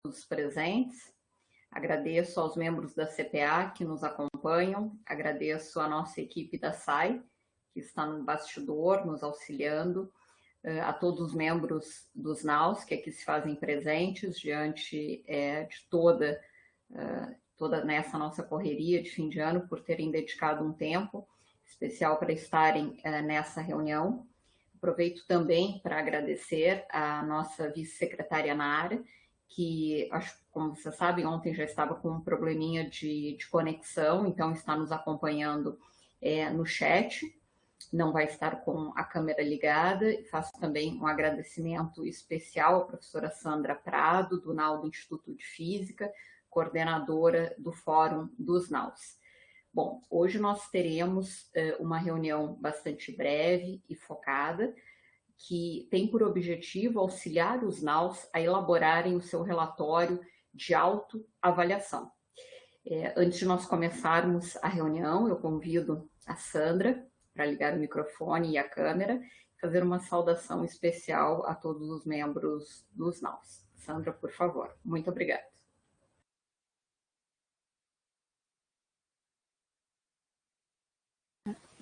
os presentes, agradeço aos membros da CPA que nos acompanham, agradeço a nossa equipe da SAI, que está no bastidor, nos auxiliando, a todos os membros dos NAUS, que aqui se fazem presentes diante de toda nessa nossa correria de fim de ano, por terem dedicado um tempo especial para estarem nessa reunião. Aproveito também para agradecer a nossa vice-secretária Nara, que, como vocês sabem, ontem já estava com um probleminha de conexão, então está nos acompanhando no chat, não vai estar com a câmera ligada. Faço também um agradecimento especial à professora Sandra Prado, do NAU do Instituto de Física, coordenadora do Fórum dos NAUs. Bom, hoje nós teremos uma reunião bastante breve e focada, que tem por objetivo auxiliar os NAUs a elaborarem o seu relatório de autoavaliação. Antes de nós começarmos a reunião, eu convido a Sandra para ligar o microfone e a câmera e fazer uma saudação especial a todos os membros dos NAUs. Sandra, por favor. Muito obrigada.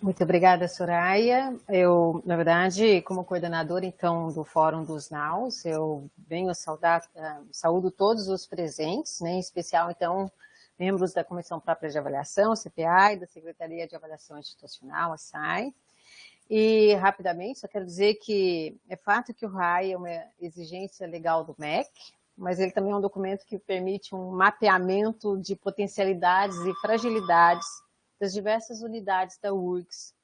Muito obrigada, Soraya. Eu, na verdade, como coordenadora, então, do Fórum dos NAUs, eu venho saúdo todos os presentes, né, em especial, então, membros da Comissão Própria de Avaliação, CPA, e da Secretaria de Avaliação Institucional, a SAI. E, rapidamente, só quero dizer que é fato que o RAI é uma exigência legal do MEC, mas ele também é um documento que permite um mapeamento de potencialidades e fragilidades das diversas unidades da URGS.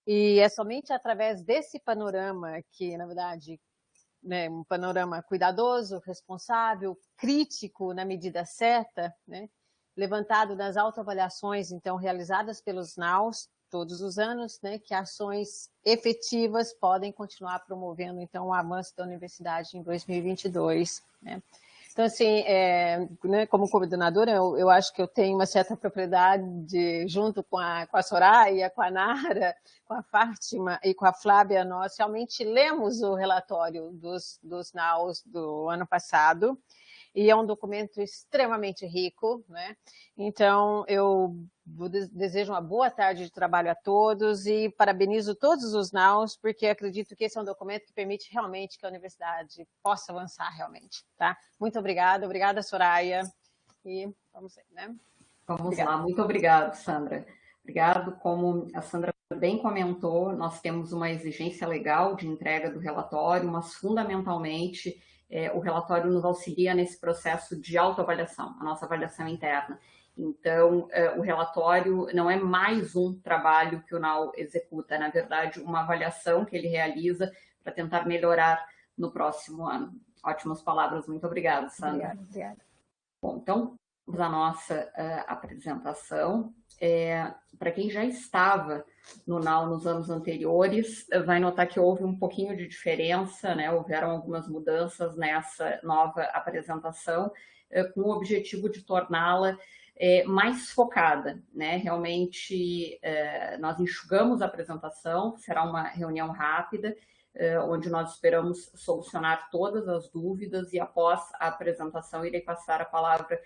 E é somente através desse panorama que, na verdade, né, um panorama cuidadoso, responsável, crítico na medida certa, né, levantado nas autoavaliações, então, realizadas pelos NAUs todos os anos, né, que ações efetivas podem continuar promovendo, então, o avanço da universidade em 2022, né. Então, assim, né, como coordenadora, eu acho que eu tenho uma certa propriedade, junto com a Soraya, com a Nara, com a Fátima e com a Flávia, nós realmente lemos o relatório dos NAUs do ano passado, e é um documento extremamente rico, né? Então, eu desejo uma boa tarde de trabalho a todos e parabenizo todos os NAUs, porque acredito que esse é um documento que permite realmente que a universidade possa avançar realmente, tá? Muito obrigada, Soraya, e vamos ver, né? Vamos lá, muito obrigado, Sandra. Obrigado, como a Sandra bem comentou, nós temos uma exigência legal de entrega do relatório, mas fundamentalmente o relatório nos auxilia nesse processo de autoavaliação, a nossa avaliação interna. Então, o relatório não é mais um trabalho que o NAU executa, é, na verdade, uma avaliação que ele realiza para tentar melhorar no próximo ano. Ótimas palavras, muito obrigada, Sandra. Obrigada. Bom, então, vamos à nossa apresentação. Para quem já estava no NAU nos anos anteriores, vai notar que houve um pouquinho de diferença, né? Houveram algumas mudanças nessa nova apresentação, com o objetivo de torná-la mais focada, né? Realmente, nós enxugamos a apresentação, será uma reunião rápida, onde nós esperamos solucionar todas as dúvidas e, após a apresentação, irei passar a palavra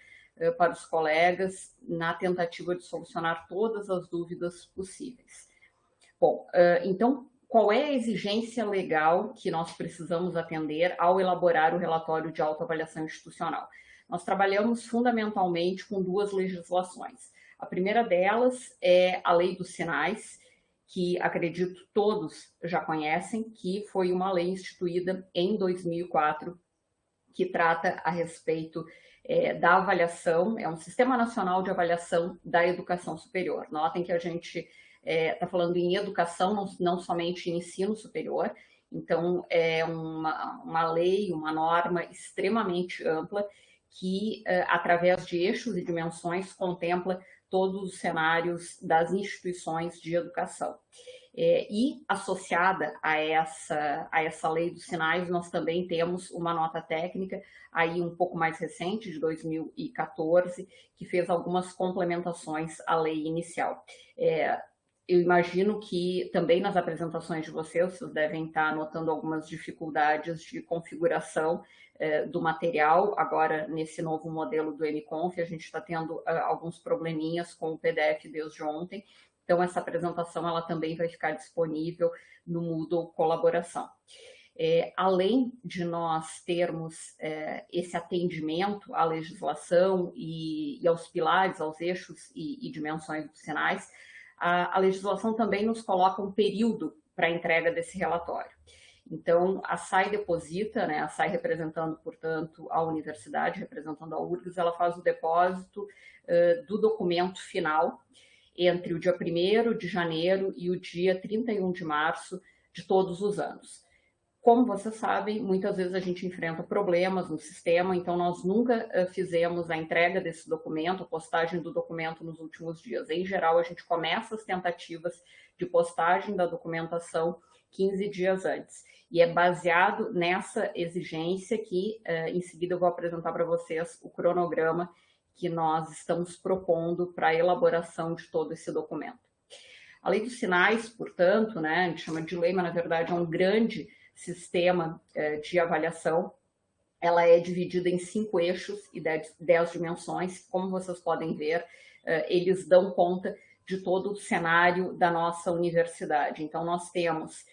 para os colegas na tentativa de solucionar todas as dúvidas possíveis. Bom, então, qual é a exigência legal que nós precisamos atender ao elaborar o relatório de autoavaliação institucional? Nós trabalhamos fundamentalmente com duas legislações. A primeira delas é a Lei dos Sinais, que acredito todos já conhecem, que foi uma lei instituída em 2004, que trata a respeito da avaliação, é um Sistema Nacional de Avaliação da Educação Superior. Notem que a gente está falando em educação, não somente em ensino superior, então é uma lei, uma norma extremamente ampla, que, através de eixos e dimensões, contempla todos os cenários das instituições de educação. E, associada a essa lei dos sinais, nós também temos uma nota técnica, aí um pouco mais recente, de 2014, que fez algumas complementações à lei inicial. eu imagino que também nas apresentações de vocês devem estar notando algumas dificuldades de configuração do material. Agora, nesse novo modelo do MConf, a gente está tendo alguns probleminhas com o PDF desde ontem. Então, essa apresentação ela também vai ficar disponível no Moodle Colaboração. Além de nós termos esse atendimento à legislação e aos pilares, aos eixos e dimensões dos sinais, a legislação também nos coloca um período para a entrega desse relatório. Então, a SAI deposita, né, a SAI representando, portanto, a universidade, representando a URGS, ela faz o depósito do documento final entre o dia 1º de janeiro e o dia 31 de março de todos os anos. Como vocês sabem, muitas vezes a gente enfrenta problemas no sistema, então nós nunca fizemos a entrega desse documento, a postagem do documento nos últimos dias. Em geral, a gente começa as tentativas de postagem da documentação 15 dias antes. E é baseado nessa exigência que, em seguida, eu vou apresentar para vocês o cronograma que nós estamos propondo para a elaboração de todo esse documento. A Lei dos Sinais, portanto, né, a gente chama de lei, mas na verdade é um grande sistema de avaliação. Ela é dividida em 5 eixos e 10 dimensões. Como vocês podem ver, eles dão conta de todo o cenário da nossa universidade. Então, nós temos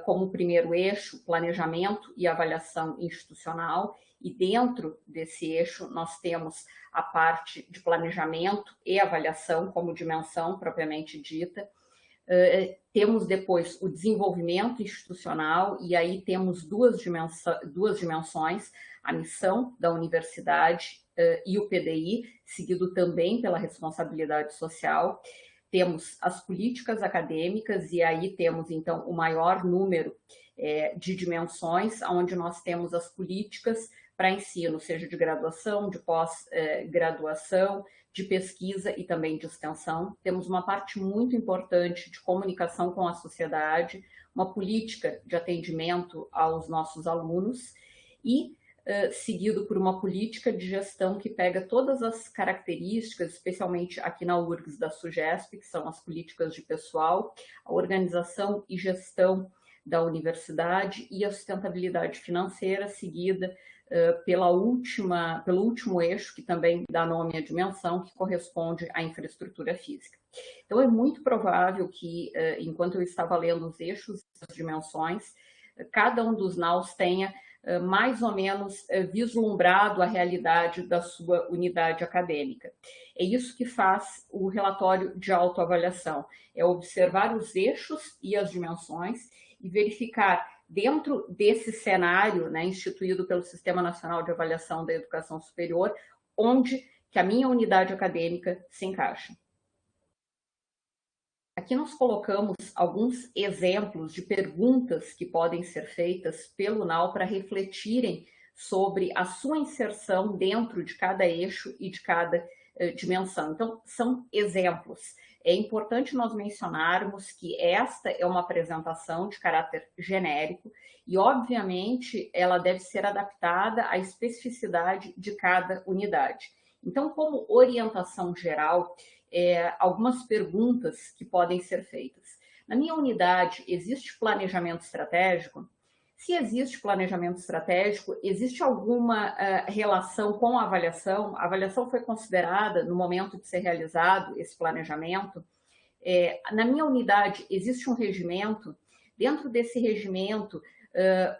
como primeiro eixo planejamento e avaliação institucional, e dentro desse eixo nós temos a parte de planejamento e avaliação como dimensão propriamente dita. Temos depois o desenvolvimento institucional, e aí temos duas dimensões, a missão da universidade e o PDI, seguido também pela responsabilidade social. Temos as políticas acadêmicas, e aí temos, então, o maior número de dimensões, onde nós temos as políticas para ensino, seja de graduação, de pós-graduação, de pesquisa e também de extensão. Temos uma parte muito importante de comunicação com a sociedade, uma política de atendimento aos nossos alunos e seguido por uma política de gestão que pega todas as características, especialmente aqui na URGS da SUGESP, que são as políticas de pessoal, a organização e gestão da universidade e a sustentabilidade financeira, seguida pelo último eixo, que também dá nome à dimensão, que corresponde à infraestrutura física. Então, é muito provável que, enquanto eu estava lendo os eixos e as dimensões, cada um dos naus tenha mais ou menos vislumbrado a realidade da sua unidade acadêmica. É isso que faz o relatório de autoavaliação, é observar os eixos e as dimensões e verificar dentro desse cenário, né, instituído pelo Sistema Nacional de Avaliação da Educação Superior, onde que a minha unidade acadêmica se encaixa. Aqui nós colocamos alguns exemplos de perguntas que podem ser feitas pelo NAU para refletirem sobre a sua inserção dentro de cada eixo e de cada dimensão. Então, são exemplos. É importante nós mencionarmos que esta é uma apresentação de caráter genérico e, obviamente, ela deve ser adaptada à especificidade de cada unidade. Então, como orientação geral, algumas perguntas que podem ser feitas. Na minha unidade, existe planejamento estratégico? Se existe planejamento estratégico, existe alguma relação com a avaliação? A avaliação foi considerada no momento de ser realizado esse planejamento? Na minha unidade, existe um regimento? Dentro desse regimento,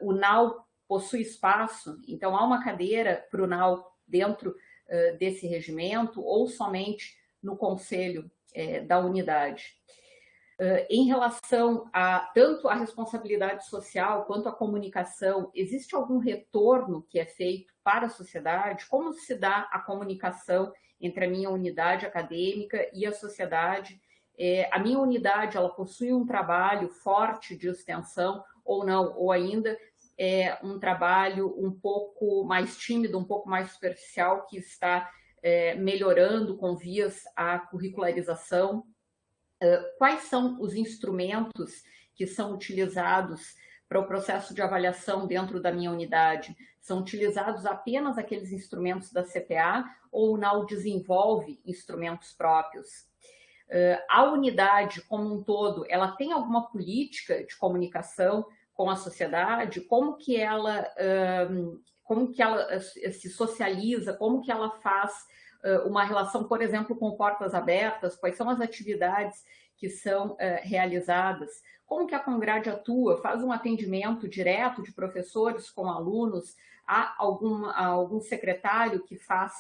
o NAU possui espaço? Então, há uma cadeira para o NAU dentro desse regimento ou somente no conselho da unidade? Em relação a tanto a responsabilidade social quanto a comunicação, existe algum retorno que é feito para a sociedade? Como se dá a comunicação entre a minha unidade acadêmica e a sociedade? A minha unidade, ela possui um trabalho forte de extensão ou não? Ou ainda um trabalho um pouco mais tímido, um pouco mais superficial, que está melhorando com vias à curricularização? Quais são os instrumentos que são utilizados para o processo de avaliação dentro da minha unidade? São utilizados apenas aqueles instrumentos da CPA ou o NAU desenvolve instrumentos próprios? A unidade como um todo, ela tem alguma política de comunicação com a sociedade? Como que ela se socializa? Como que ela faz uma relação, por exemplo, com portas abertas? Quais são as atividades que são realizadas? Como que a Congrade atua? Faz um atendimento direto de professores com alunos? Há algum secretário que faz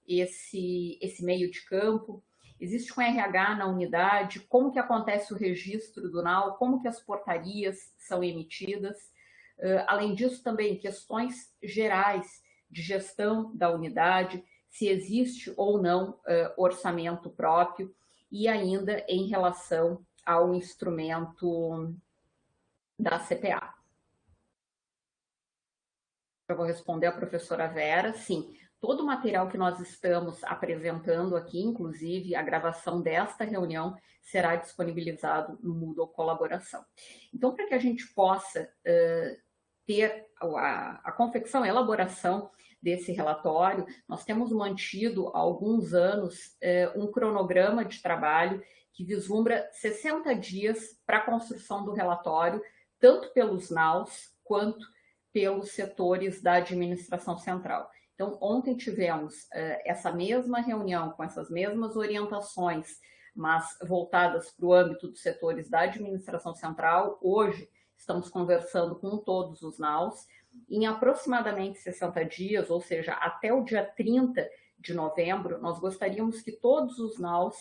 esse meio de campo? Existe um RH na unidade? Como que acontece o registro do NAU? Como que as portarias são emitidas? Além disso, também questões gerais de gestão da unidade, se existe ou não orçamento próprio, e ainda em relação ao instrumento da CPA. Eu vou responder a professora Vera. Sim, todo o material que nós estamos apresentando aqui, inclusive a gravação desta reunião, será disponibilizado no Moodle Colaboração. Então, para que a gente possa ter a confecção, a elaboração desse relatório, nós temos mantido há alguns anos um cronograma de trabalho que vislumbra 60 dias para a construção do relatório, tanto pelos NAUs quanto pelos setores da administração central. Então, ontem tivemos essa mesma reunião com essas mesmas orientações, mas voltadas para o âmbito dos setores da administração central. Hoje, estamos conversando com todos os NAUs. Em aproximadamente 60 dias, ou seja, até o dia 30 de novembro, nós gostaríamos que todos os NAUs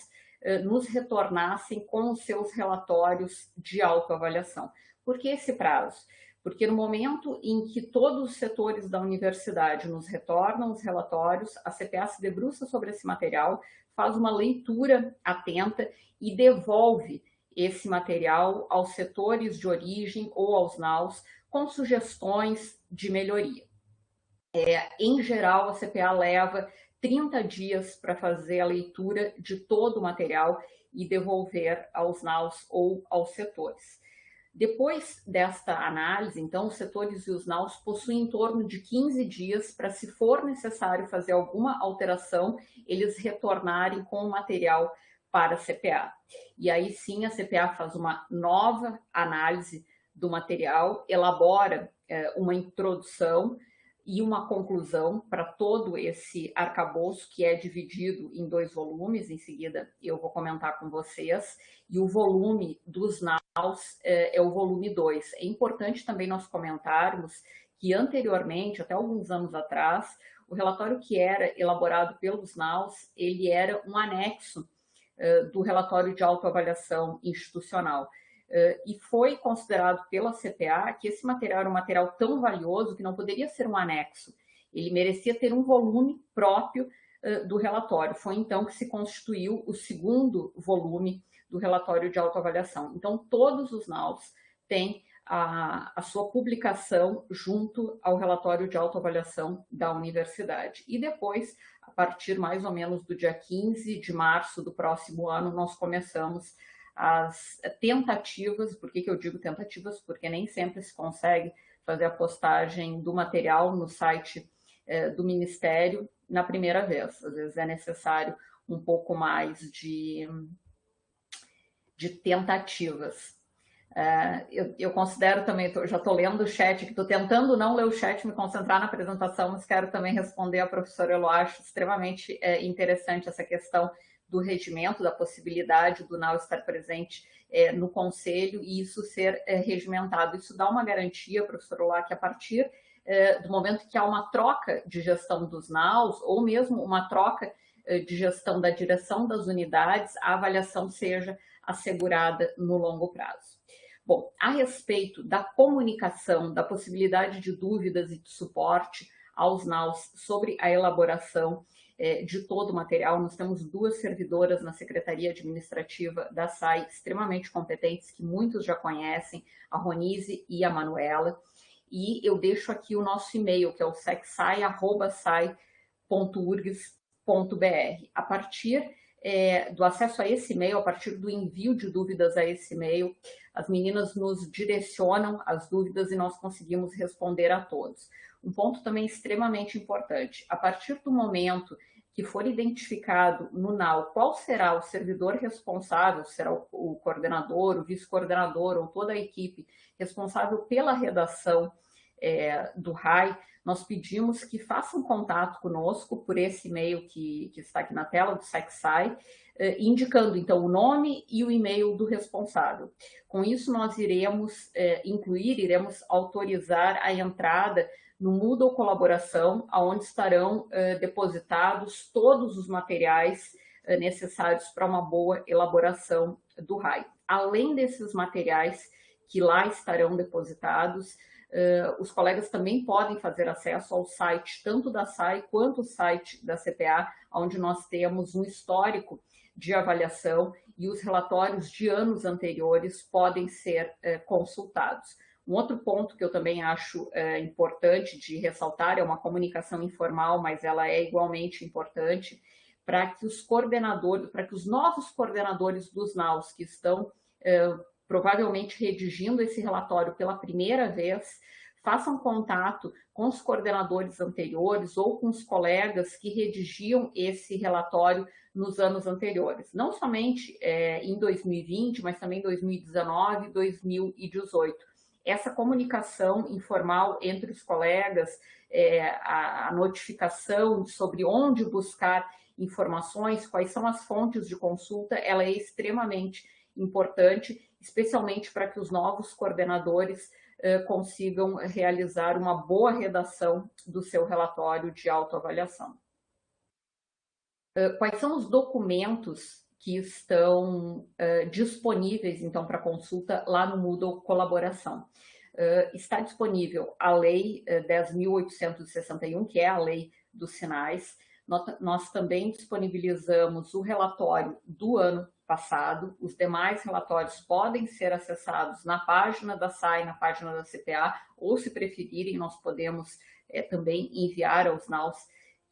nos retornassem com os seus relatórios de autoavaliação. Por que esse prazo? Porque no momento em que todos os setores da universidade nos retornam os relatórios, a CPA se debruça sobre esse material, faz uma leitura atenta e devolve esse material aos setores de origem ou aos NAUs com sugestões de melhoria. Em geral, a CPA leva 30 dias para fazer a leitura de todo o material e devolver aos NAUs ou aos setores. Depois desta análise, então, os setores e os NAUs possuem em torno de 15 dias para, se for necessário fazer alguma alteração, eles retornarem com o material para a CPA. E aí sim a CPA faz uma nova análise do material, elabora uma introdução e uma conclusão para todo esse arcabouço, que é dividido em 2 volumes, em seguida eu vou comentar com vocês, e o volume dos NAUs é o volume 2. É importante também nós comentarmos que anteriormente, até alguns anos atrás, o relatório que era elaborado pelos NAUs, ele era um anexo do relatório de autoavaliação institucional. E foi considerado pela CPA que esse material era um material tão valioso que não poderia ser um anexo. Ele merecia ter um volume próprio do relatório. Foi então que se constituiu o 2º volume do relatório de autoavaliação. Então, todos os NAUs têm a sua publicação junto ao relatório de autoavaliação da universidade. E depois, a partir mais ou menos do dia 15 de março do próximo ano, nós começamos as tentativas. Por que eu digo tentativas? Porque nem sempre se consegue fazer a postagem do material no site do Ministério na primeira vez. Às vezes é necessário um pouco mais de tentativas. Eu considero também, já estou lendo o chat, que estou tentando não ler o chat, me concentrar na apresentação, mas quero também responder à professora Elo. Acho extremamente interessante essa questão do regimento, da possibilidade do NAU estar presente no conselho e isso ser regimentado. Isso dá uma garantia, professora Elo, que a partir do momento que há uma troca de gestão dos NAUs, ou mesmo uma troca de gestão da direção das unidades, a avaliação seja assegurada no longo prazo. Bom, a respeito da comunicação, da possibilidade de dúvidas e de suporte aos NAUs sobre a elaboração de todo o material, nós temos 2 servidoras na Secretaria Administrativa da SAI extremamente competentes, que muitos já conhecem, a Ronise e a Manuela, e eu deixo aqui o nosso e-mail, que é o secsai@sai.urgs.br. A partir do acesso a esse e-mail, a partir do envio de dúvidas a esse e-mail, as meninas nos direcionam as dúvidas e nós conseguimos responder a todos. Um ponto também extremamente importante: a partir do momento que for identificado no NAU qual será o servidor responsável, será o coordenador, o vice-coordenador ou toda a equipe responsável pela redação do RAI, nós pedimos que façam contato conosco por esse e-mail que está aqui na tela, do SecSci, indicando, então, o nome e o e-mail do responsável. Com isso, nós iremos iremos autorizar a entrada no Moodle Colaboração, onde estarão depositados todos os materiais necessários para uma boa elaboração do RAI. Além desses materiais que lá estarão depositados, os colegas também podem fazer acesso ao site, tanto da SAI quanto o site da CPA, onde nós temos um histórico de avaliação e os relatórios de anos anteriores podem ser consultados. Um outro ponto que eu também acho importante de ressaltar é uma comunicação informal, mas ela é igualmente importante para que os coordenadores, para que os novos coordenadores dos NAUs que estão provavelmente redigindo esse relatório pela primeira vez, façam contato com os coordenadores anteriores ou com os colegas que redigiam esse relatório nos anos anteriores. Não somente em 2020, mas também em 2019 e 2018. Essa comunicação informal entre os colegas, a notificação sobre onde buscar informações, quais são as fontes de consulta, ela é extremamente importante, especialmente para que os novos coordenadores consigam realizar uma boa redação do seu relatório de autoavaliação. Quais são os documentos que estão disponíveis, então, para consulta lá no Moodle Colaboração? Está disponível a Lei 10.861, que é a Lei dos Sinais. Nós também disponibilizamos o relatório do ano passado. Os demais relatórios podem ser acessados na página da SAI, na página da CPA, ou, se preferirem, nós podemos também enviar aos NAUs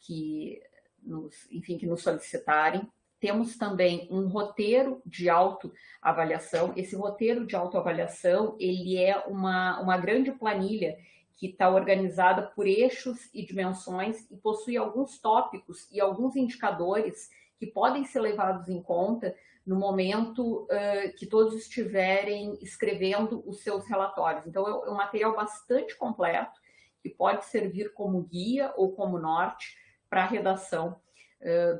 que nos solicitarem. Temos também um roteiro de autoavaliação. Esse roteiro de autoavaliação, ele é uma grande planilha que está organizada por eixos e dimensões e possui alguns tópicos e alguns indicadores que podem ser levados em conta no momento que todos estiverem escrevendo os seus relatórios. Então, é um material bastante completo que pode servir como guia ou como norte para a redação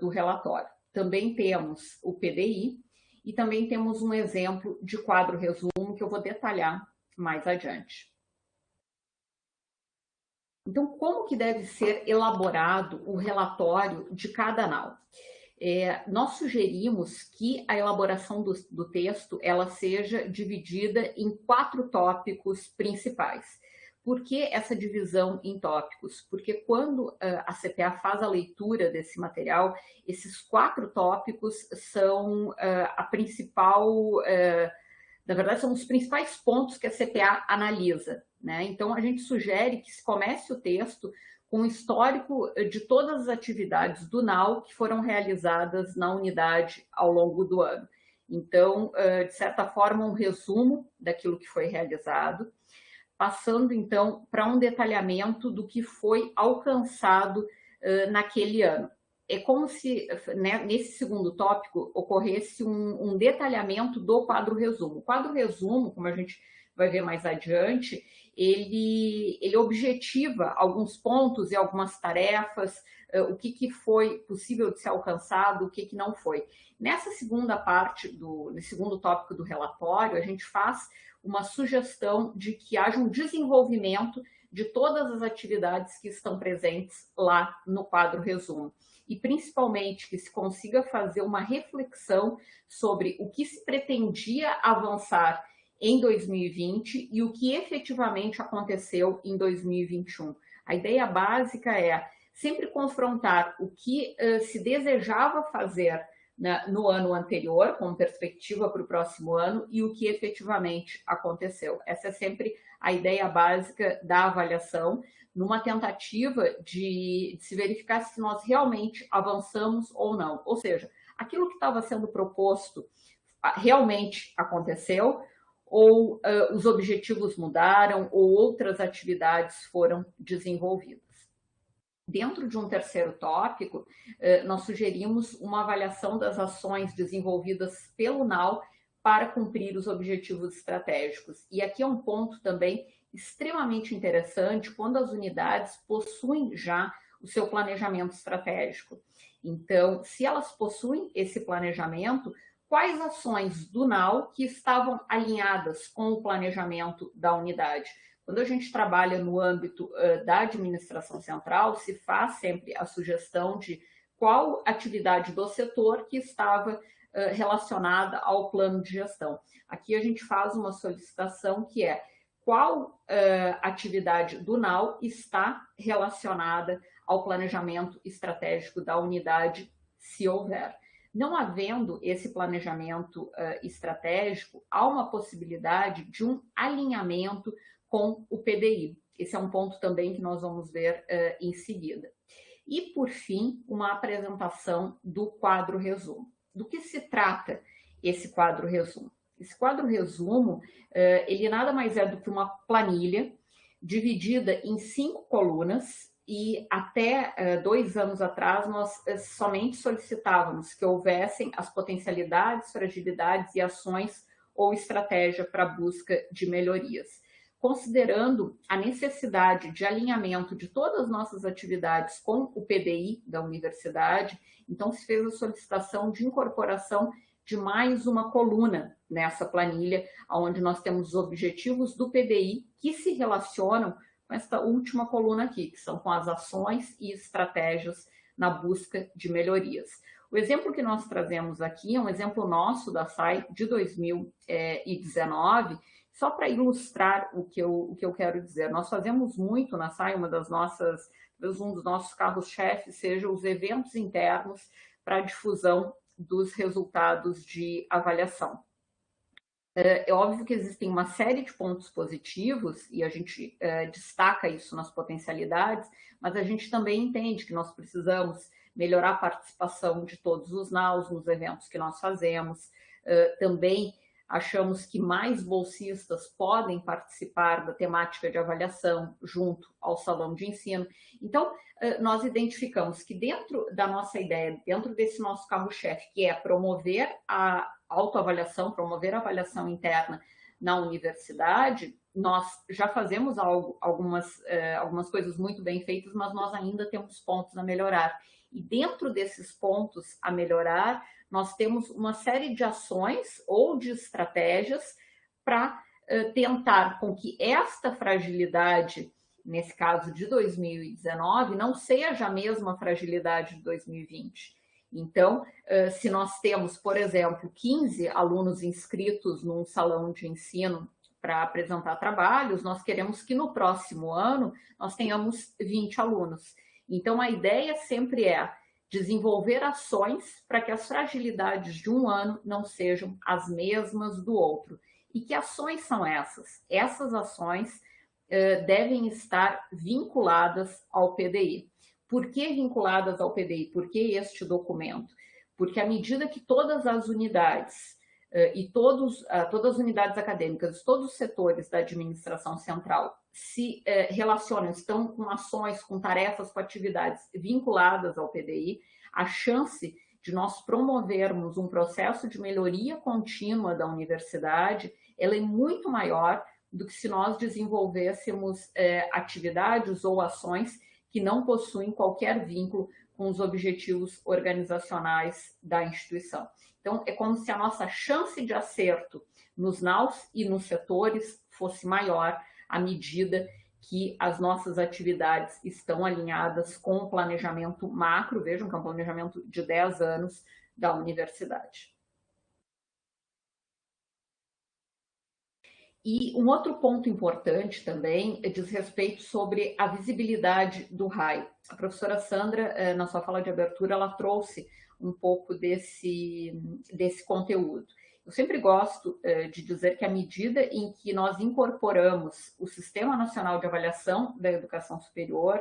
do relatório. Também temos o PDI e também temos um exemplo de quadro resumo que eu vou detalhar mais adiante. Então, como que deve ser elaborado o relatório de cada NAU? Nós sugerimos que a elaboração do texto ela seja dividida em 4 tópicos principais. Por que essa divisão em tópicos? Porque quando a CPA faz a leitura desse material, esses 4 tópicos são a principal, na verdade, são os principais pontos que a CPA analisa, né? Então, a gente sugere que se comece o texto com um histórico de todas as atividades do NAU que foram realizadas na unidade ao longo do ano. Então, de certa forma, um resumo daquilo que foi realizado, passando, então, para um detalhamento do que foi alcançado naquele ano. É como se, né, nesse segundo tópico, ocorresse um detalhamento do quadro resumo. O quadro resumo, como a gente vai ver mais adiante, ele objetiva alguns pontos e algumas tarefas, o que foi possível de ser alcançado, o que não foi. Nessa segunda parte, no segundo tópico do relatório, a gente faz uma sugestão de que haja um desenvolvimento de todas as atividades que estão presentes lá no quadro resumo. E, principalmente, que se consiga fazer uma reflexão sobre o que se pretendia avançar em 2020 e o que efetivamente aconteceu em 2021. A ideia básica é sempre confrontar o que se desejava fazer no ano anterior, com perspectiva para o próximo ano, e o que efetivamente aconteceu. Essa é sempre a ideia básica da avaliação, numa tentativa de se verificar se nós realmente avançamos ou não. Ou seja, aquilo que estava sendo proposto realmente aconteceu, ou os objetivos mudaram, ou outras atividades foram desenvolvidas. Dentro de um terceiro tópico, nós sugerimos uma avaliação das ações desenvolvidas pelo NAU para cumprir os objetivos estratégicos. E aqui é um ponto também extremamente interessante quando as unidades possuem já o seu planejamento estratégico. Então, se elas possuem esse planejamento, quais ações do NAU que estavam alinhadas com o planejamento da unidade? Quando a gente trabalha no âmbito da administração central, se faz sempre a sugestão de qual atividade do setor que estava relacionada ao plano de gestão. Aqui a gente faz uma solicitação que é qual atividade do NAU está relacionada ao planejamento estratégico da unidade, se houver. Não havendo esse planejamento estratégico, há uma possibilidade de um alinhamento com o PDI. Esse é um ponto também que nós vamos ver em seguida. E, por fim, uma apresentação do quadro resumo. Do que se trata esse quadro resumo? Esse quadro resumo, ele nada mais é do que uma planilha dividida em 5 colunas e até 2 anos atrás nós somente solicitávamos que houvessem as potencialidades, fragilidades e ações ou estratégia para a busca de melhorias. Considerando a necessidade de alinhamento de todas as nossas atividades com o PDI da universidade, então se fez a solicitação de incorporação de mais uma coluna nessa planilha, onde nós temos os objetivos do PDI que se relacionam com esta última coluna aqui, que são com as ações e estratégias na busca de melhorias. O exemplo que nós trazemos aqui é um exemplo nosso da SAI de 2019, só para ilustrar o que eu quero dizer. Nós fazemos muito na SAI, um dos nossos carros-chefes seja os eventos internos para a difusão dos resultados de avaliação. É óbvio que existem uma série de pontos positivos e a gente destaca isso nas potencialidades, mas a gente também entende que nós precisamos melhorar a participação de todos os NAUs nos eventos que nós fazemos. Também achamos que mais bolsistas podem participar da temática de avaliação junto ao salão de ensino. Então, nós identificamos que dentro da nossa ideia, dentro desse nosso carro-chefe, que é promover a autoavaliação, promover a avaliação interna na universidade, nós já fazemos algumas coisas muito bem feitas, mas nós ainda temos pontos a melhorar. E dentro desses pontos a melhorar, nós temos uma série de ações ou de estratégias para tentar com que esta fragilidade, nesse caso de 2019, não seja a mesma fragilidade de 2020. Então, se nós temos, por exemplo, 15 alunos inscritos num salão de ensino para apresentar trabalhos, nós queremos que no próximo ano nós tenhamos 20 alunos. Então, a ideia sempre é desenvolver ações para que as fragilidades de um ano não sejam as mesmas do outro. E que ações são essas? Essas ações devem estar vinculadas ao PDI. Por que vinculadas ao PDI? Por que este documento? Porque à medida que todas as unidades e todas as unidades acadêmicas, todos os setores da administração central se relacionam, estão com ações, com tarefas, com atividades vinculadas ao PDI, a chance de nós promovermos um processo de melhoria contínua da universidade, ela é muito maior do que se nós desenvolvêssemos atividades ou ações que não possuem qualquer vínculo com os objetivos organizacionais da instituição. Então, é como se a nossa chance de acerto nos NAUs e nos setores fosse maior à medida que as nossas atividades estão alinhadas com o planejamento macro, vejam que é um planejamento de 10 anos da universidade. E um outro ponto importante também diz respeito sobre a visibilidade do RAI. A professora Sandra, na sua fala de abertura, ela trouxe um pouco desse conteúdo. Eu sempre gosto de dizer que à medida em que nós incorporamos o Sistema Nacional de Avaliação da Educação Superior,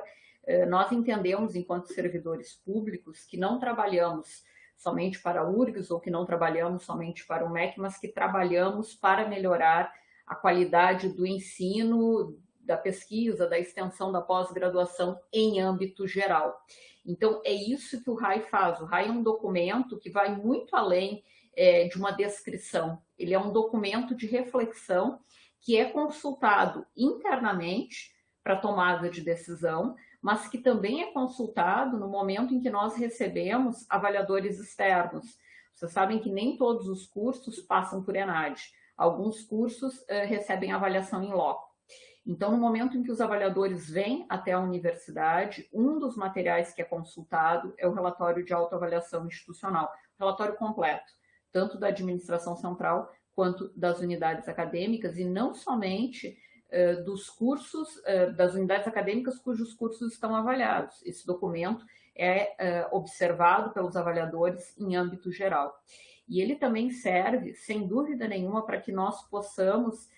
nós entendemos, enquanto servidores públicos, que não trabalhamos somente para a URGS ou que não trabalhamos somente para o MEC, mas que trabalhamos para melhorar a qualidade do ensino da pesquisa, da extensão da pós-graduação em âmbito geral. Então, é isso que o RAI faz. O RAI é um documento que vai muito além de uma descrição. Ele é um documento de reflexão que é consultado internamente para tomada de decisão, mas que também é consultado no momento em que nós recebemos avaliadores externos. Vocês sabem que nem todos os cursos passam por ENAD. Alguns cursos recebem avaliação in loco. Então, no momento em que os avaliadores vêm até a universidade, um dos materiais que é consultado é o relatório de autoavaliação institucional, relatório completo, tanto da administração central quanto das unidades acadêmicas, e não somente dos cursos, das unidades acadêmicas cujos cursos estão avaliados. Esse documento é observado pelos avaliadores em âmbito geral. E ele também serve, sem dúvida nenhuma, para que nós possamos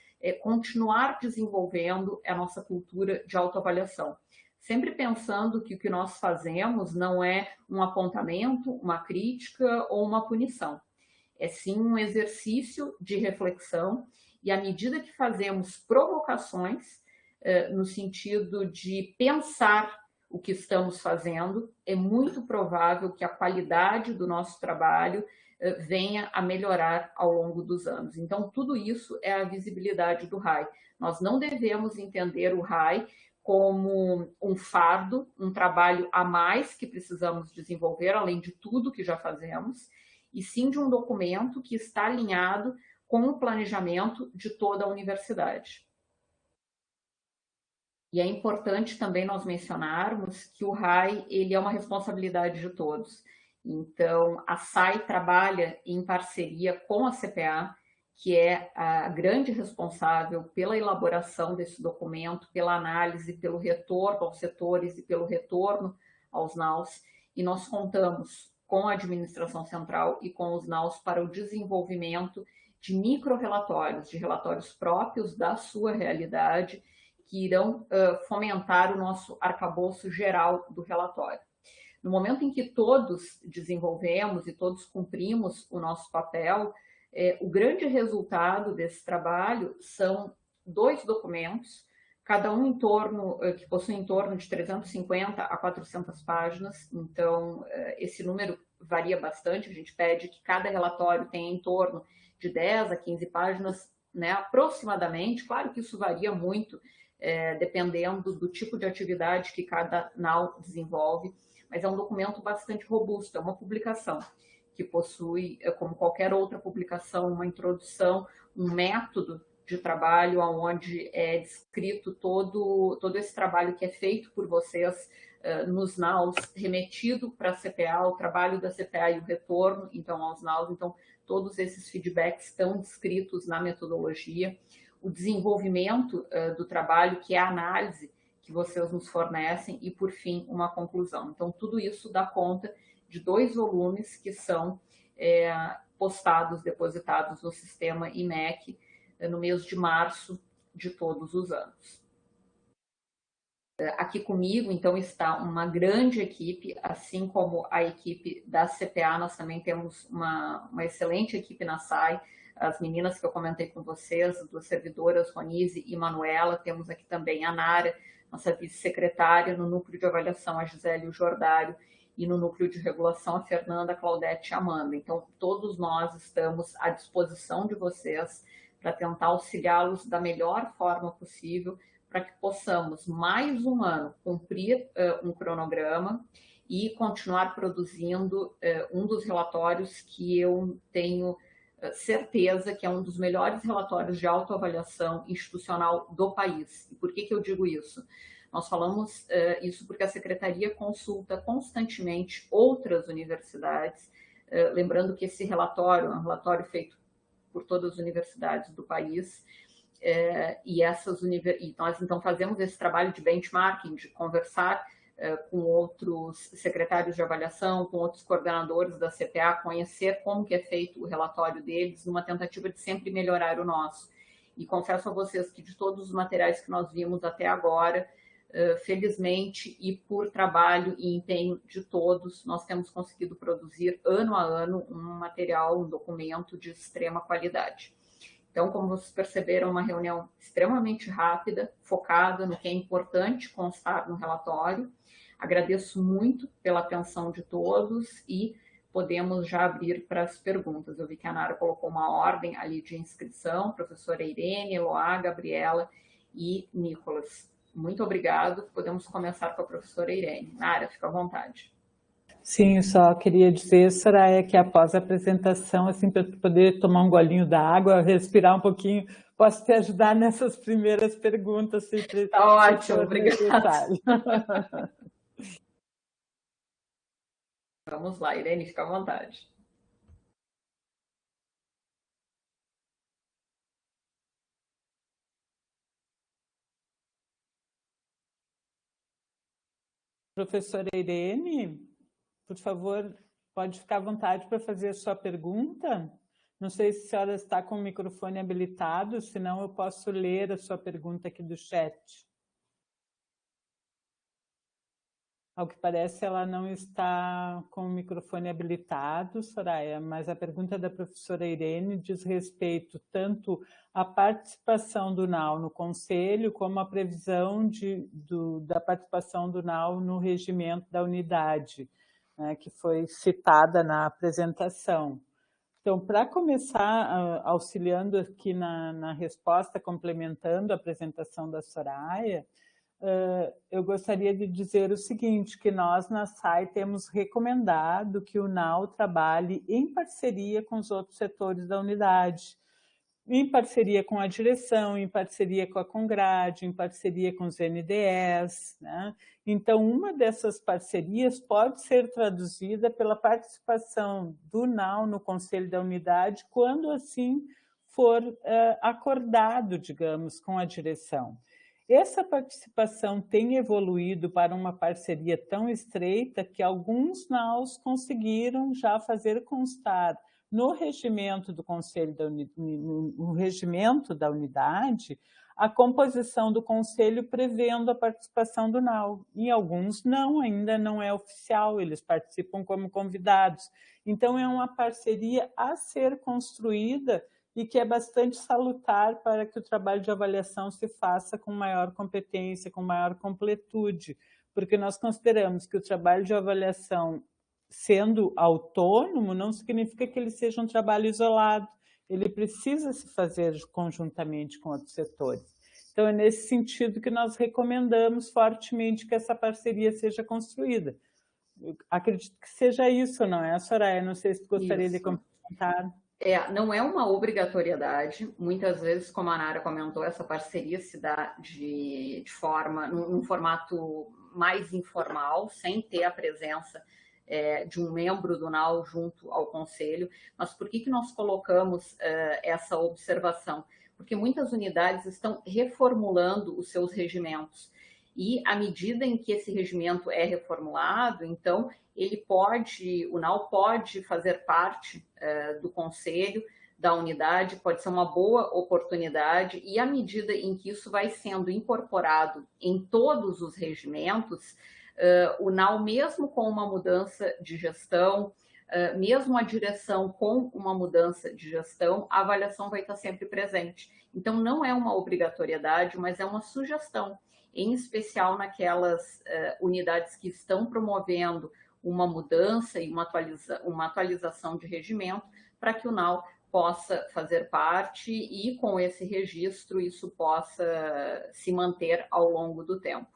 continuar desenvolvendo a nossa cultura de autoavaliação. Sempre pensando que o que nós fazemos não é um apontamento, uma crítica ou uma punição. É sim um exercício de reflexão, e à medida que fazemos provocações, no sentido de pensar o que estamos fazendo, é muito provável que a qualidade do nosso trabalho venha a melhorar ao longo dos anos. Então, tudo isso é a visibilidade do RAI. Nós não devemos entender o RAI como um fardo, um trabalho a mais que precisamos desenvolver, além de tudo que já fazemos, e sim de um documento que está alinhado com o planejamento de toda a universidade. E é importante também nós mencionarmos que o RAI ele é uma responsabilidade de todos. Então, a SAI trabalha em parceria com a CPA, que é a grande responsável pela elaboração desse documento, pela análise, pelo retorno aos setores e pelo retorno aos NAUs, e nós contamos com a administração central e com os NAUs para o desenvolvimento de micro-relatórios, de relatórios próprios da sua realidade, que irão fomentar o nosso arcabouço geral do relatório. No momento em que todos desenvolvemos e todos cumprimos o nosso papel, o grande resultado desse trabalho são 2 documentos, cada um que possui em torno de 350 a 400 páginas, então esse número varia bastante, a gente pede que cada relatório tenha em torno de 10 a 15 páginas, né, aproximadamente, claro que isso varia muito, dependendo do tipo de atividade que cada NAU desenvolve, mas é um documento bastante robusto, é uma publicação que possui, como qualquer outra publicação, uma introdução, um método de trabalho onde é descrito todo esse trabalho que é feito por vocês nos NAUs, remetido para a CPA, o trabalho da CPA e o retorno, então, aos NAUs. Então, todos esses feedbacks estão descritos na metodologia. O desenvolvimento do trabalho, que é a análise que vocês nos fornecem, e, por fim, uma conclusão. Então, tudo isso dá conta de 2 volumes que são postados, depositados no sistema IMEC no mês de março de todos os anos. Aqui comigo, então, está uma grande equipe, assim como a equipe da CPA, nós também temos uma excelente equipe na SAI, as meninas que eu comentei com vocês, duas servidoras, Ronise e Manuela, temos aqui também a Nara, nossa vice-secretária, no núcleo de avaliação, a Gisele Jordário, e no núcleo de regulação, a Fernanda, a Claudete e a Amanda. Então, todos nós estamos à disposição de vocês para tentar auxiliá-los da melhor forma possível, para que possamos, mais um ano, cumprir um cronograma e continuar produzindo um dos relatórios que eu tenho certeza que é um dos melhores relatórios de autoavaliação institucional do país. E por que eu digo isso? Nós falamos isso porque a Secretaria consulta constantemente outras universidades, lembrando que esse relatório é um relatório feito por todas as universidades do país, e nós então fazemos esse trabalho de benchmarking, de conversar com outros secretários de avaliação, com outros coordenadores da CPA, conhecer como que é feito o relatório deles, numa tentativa de sempre melhorar o nosso. E confesso a vocês que de todos os materiais que nós vimos até agora, felizmente, e por trabalho e empenho de todos, nós temos conseguido produzir ano a ano um material, um documento de extrema qualidade. Então, como vocês perceberam, uma reunião extremamente rápida, focada no que é importante constar no relatório. Agradeço muito pela atenção de todos e podemos já abrir para as perguntas. Eu vi que a Nara colocou uma ordem ali de inscrição, professora Irene, Eloá, Gabriela e Nicolas. Muito obrigado. Podemos começar com a professora Irene. Nara, fica à vontade. Sim, só queria dizer, Soraya, que após a apresentação, assim, para poder tomar um golinho da água, respirar um pouquinho, posso te ajudar nessas primeiras perguntas. Está ótimo, obrigada. Vamos lá, Irene, fica à vontade. Professora Irene, por favor, pode ficar à vontade para fazer a sua pergunta. Não sei se a senhora está com o microfone habilitado, senão eu posso ler a sua pergunta aqui do chat. Ao que parece, ela não está com o microfone habilitado, Soraya, mas a pergunta da professora Irene diz respeito tanto à participação do NAU no Conselho, como a previsão da participação do NAU no regimento da unidade, né, que foi citada na apresentação. Então, para começar, auxiliando aqui na resposta, complementando a apresentação da Soraya, eu gostaria de dizer o seguinte, que nós na SAI temos recomendado que o NAU trabalhe em parceria com os outros setores da unidade, em parceria com a direção, em parceria com a Congrade, em parceria com os NDEs, né? Então, uma dessas parcerias pode ser traduzida pela participação do NAU no Conselho da Unidade, quando assim for acordado, digamos, com a direção. Essa participação tem evoluído para uma parceria tão estreita que alguns NAUs conseguiram já fazer constar no regimento do Conselho no regimento da unidade, a composição do Conselho prevendo a participação do NAU. Em alguns não, ainda não é oficial, eles participam como convidados. Então, é uma parceria a ser construída e que é bastante salutar para que o trabalho de avaliação se faça com maior competência, com maior completude, porque nós consideramos que o trabalho de avaliação, sendo autônomo, não significa que ele seja um trabalho isolado, ele precisa se fazer conjuntamente com outros setores. Então, é nesse sentido que nós recomendamos fortemente que essa parceria seja construída. Eu acredito que seja isso, não é, Soraya? Não sei se tu gostaria de complementar. Não é uma obrigatoriedade, muitas vezes, como a Nara comentou, essa parceria se dá de forma, num formato mais informal, sem ter a presença de um membro do NAU junto ao Conselho. Mas por que nós colocamos essa observação? Porque muitas unidades estão reformulando os seus regimentos. E à medida em que esse regimento é reformulado, então o NAU pode fazer parte do conselho da unidade, pode ser uma boa oportunidade, e à medida em que isso vai sendo incorporado em todos os regimentos, o NAU, mesmo com uma mudança de gestão, mesmo a direção com uma mudança de gestão, a avaliação vai estar sempre presente. Então, não é uma obrigatoriedade, mas é uma sugestão, em especial naquelas unidades que estão promovendo uma mudança e uma atualização de regimento, para que o NAU possa fazer parte e, com esse registro, isso possa se manter ao longo do tempo.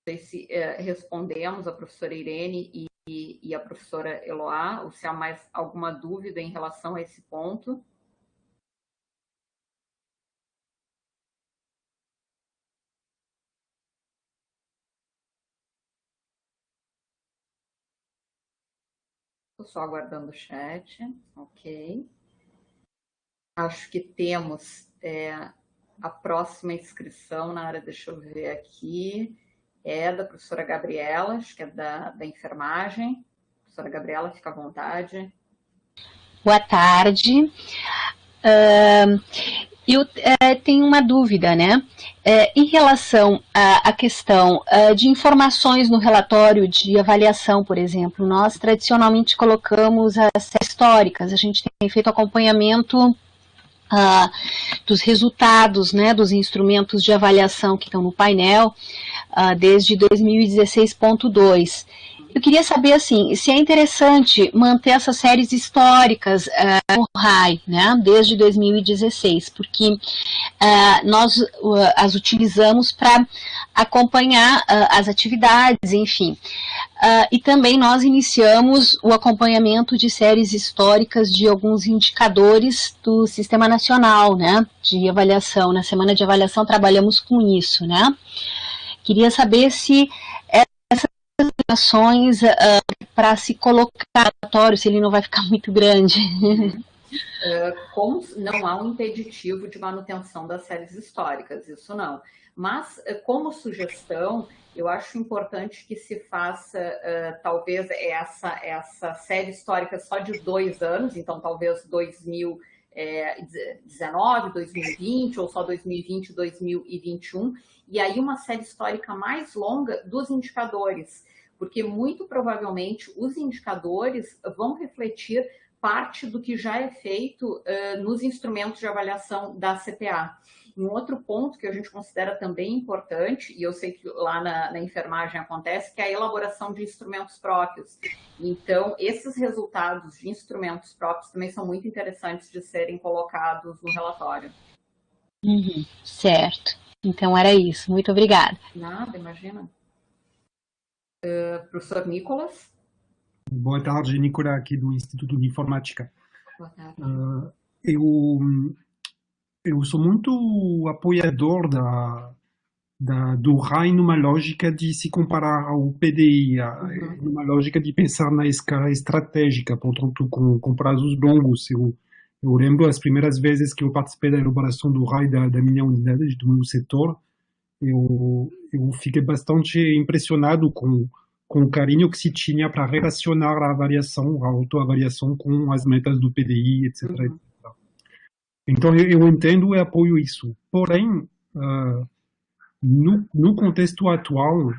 Não sei se respondemos a professora Irene e a professora Eloá, ou se há mais alguma dúvida em relação a esse ponto. Estou só aguardando o chat. Ok. Acho que temos a próxima inscrição na área, deixa eu ver aqui, da professora Gabriela, acho que é da enfermagem. Professora Gabriela, fica à vontade. Boa tarde. Eu tenho uma dúvida, né? Em relação à questão de informações no relatório de avaliação, por exemplo, nós tradicionalmente colocamos as séries históricas, a gente tem feito acompanhamento dos resultados, né, dos instrumentos de avaliação que estão no painel desde 2016.2. Eu queria saber, assim, se é interessante manter essas séries históricas no RAI, né, desde 2016, porque nós as utilizamos para acompanhar as atividades, enfim. E também nós iniciamos o acompanhamento de séries históricas de alguns indicadores do Sistema Nacional, né, de avaliação. Na semana de avaliação trabalhamos com isso, né. Queria saber se ações para se colocar no relatório, se ele não vai ficar muito grande. Como não há um impeditivo de manutenção das séries históricas, isso não. Mas, como sugestão, eu acho importante que se faça, talvez, essa série histórica só de 2 anos, então talvez 2019, 2020, ou só 2020 e 2021, e aí uma série histórica mais longa dos indicadores, porque muito provavelmente os indicadores vão refletir parte do que já é feito nos instrumentos de avaliação da CPA. Um outro ponto que a gente considera também importante, e eu sei que lá na enfermagem acontece, que é a elaboração de instrumentos próprios. Então, esses resultados de instrumentos próprios também são muito interessantes de serem colocados no relatório. Certo. Então, era isso. Muito obrigada. Nada, imagina. Professor Nicolas? Boa tarde, Nicolas, aqui do Instituto de Informática. Boa tarde. Eu sou muito apoiador do RAI numa lógica de se comparar ao PDI, numa lógica de pensar na escala estratégica, portanto, com prazos longos. Eu lembro as primeiras vezes que eu participei da elaboração do RAI da minha unidade, do meu setor, eu fiquei bastante impressionado com o carinho que se tinha para relacionar a avaliação, a autoavaliação com as metas do PDI, etc. Então, eu entendo e apoio isso. Porém, no contexto atual,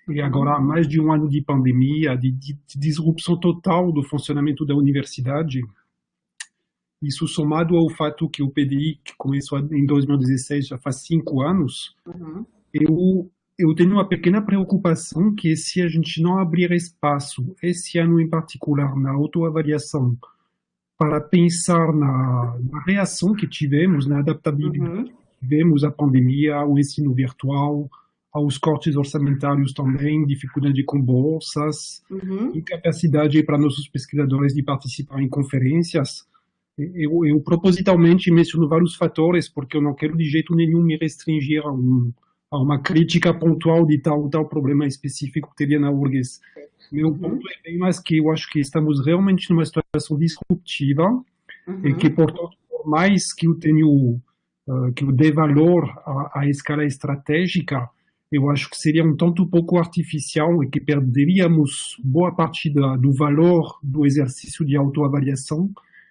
e agora há mais de um ano de pandemia, de disrupção total do funcionamento da universidade, isso somado ao fato que o PDI, que começou em 2016, já faz 5 anos, eu tenho uma pequena preocupação que se a gente não abrir espaço, esse ano em particular, na autoavaliação, para pensar na reação que tivemos, na adaptabilidade que tivemos à pandemia, ao ensino virtual, aos cortes orçamentários também, dificuldade com bolsas, incapacidade para nossos pesquisadores de participar em conferências. Eu propositalmente menciono vários fatores, porque eu não quero de jeito nenhum me restringir a uma crítica pontual de tal problema específico que teria na URGS. Meu ponto é bem mais que eu acho que estamos realmente numa situação disruptiva e que, portanto, por mais que eu dê valor à escala estratégica, eu acho que seria um tanto pouco artificial e que perderíamos boa parte do valor do exercício de autoavaliação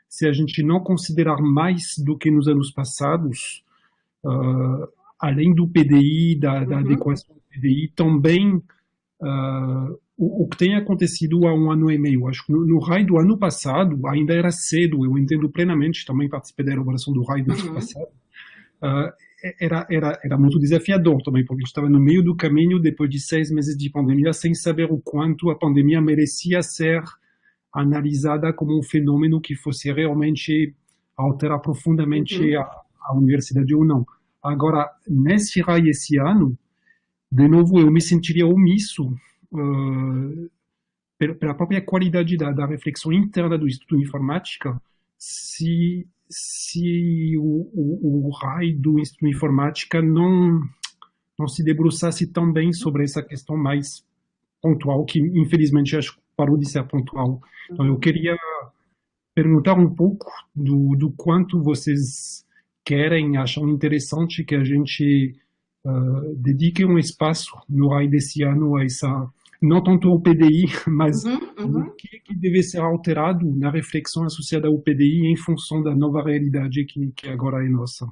se a gente não considerar mais do que nos anos passados, além do PDI, da adequação do PDI, também o que tem acontecido há 1 ano e meio. Acho que no RAI do ano passado ainda era cedo, eu entendo plenamente, também participei da elaboração do RAI do ano passado, era muito desafiador também, porque a gente estava no meio do caminho depois de 6 meses de pandemia, sem saber o quanto a pandemia merecia ser analisada como um fenômeno que fosse realmente alterar profundamente a universidade ou não. Agora, nesse RAI esse ano, de novo, eu me sentiria omisso pela própria qualidade da reflexão interna do Instituto de Informática se o RAI do Instituto de Informática não se debruçasse tão bem sobre essa questão mais pontual, que infelizmente acho que parou de ser pontual. Então eu queria perguntar um pouco do quanto vocês querem, acham interessante que a gente dedique um espaço no RAI desse ano a essa, não tanto ao PDI, mas o que deve ser alterado na reflexão associada ao PDI em função da nova realidade que agora é nossa.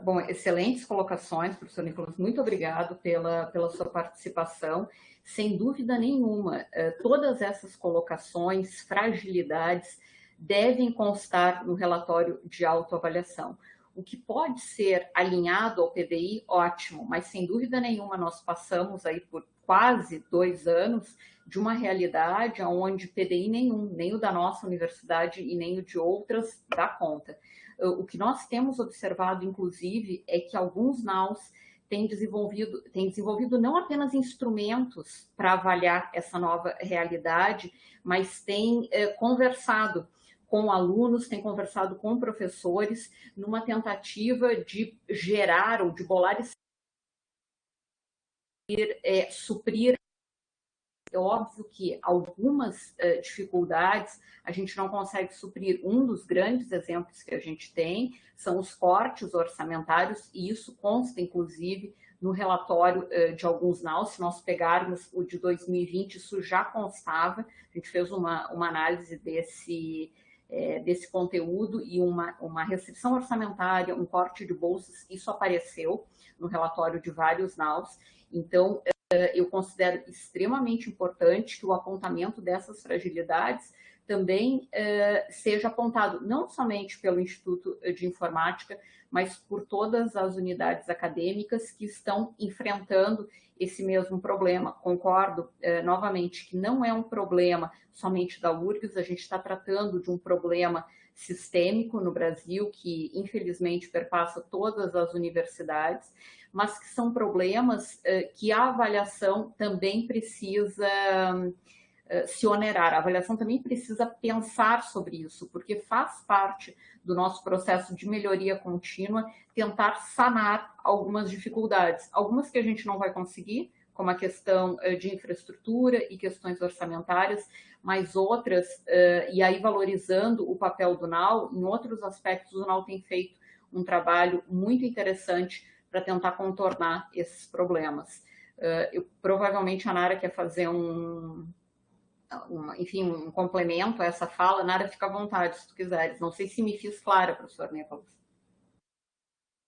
Bom, excelentes colocações, professor Nicolas, muito obrigado pela sua participação. Sem dúvida nenhuma, todas essas colocações, fragilidades, devem constar no relatório de autoavaliação. O que pode ser alinhado ao PDI, ótimo, mas sem dúvida nenhuma nós passamos aí por quase 2 anos de uma realidade onde PDI nenhum, nem o da nossa universidade e nem o de outras, dá conta. O que nós temos observado, inclusive, é que alguns NAUs têm desenvolvido não apenas instrumentos para avaliar essa nova realidade, mas têm conversado com alunos, tem conversado com professores, numa tentativa de gerar ou de bolar e suprir. É óbvio que algumas dificuldades a gente não consegue suprir. Um dos grandes exemplos que a gente tem são os cortes orçamentários, e isso consta, inclusive, no relatório de alguns NAUs. Se nós pegarmos o de 2020, isso já constava. A gente fez uma análise desse conteúdo e uma restrição orçamentária, um corte de bolsas, isso apareceu no relatório de vários NAUs. Então, eu considero extremamente importante que o apontamento dessas fragilidades também seja apontado não somente pelo Instituto de Informática, mas por todas as unidades acadêmicas que estão enfrentando esse mesmo problema. Concordo novamente que não é um problema somente da URGS, a gente está tratando de um problema sistêmico no Brasil, que infelizmente perpassa todas as universidades, mas que são problemas que a avaliação também precisa se onerar. A avaliação também precisa pensar sobre isso, porque faz parte do nosso processo de melhoria contínua tentar sanar algumas dificuldades, algumas que a gente não vai conseguir, como a questão de infraestrutura e questões orçamentárias, mas outras, e aí valorizando o papel do NAU, em outros aspectos o NAU tem feito um trabalho muito interessante para tentar contornar esses problemas. Provavelmente a Nara quer fazer um complemento a essa fala. Nara, fica à vontade, se tu quiseres. Não sei se me fiz clara, professor Nicolas.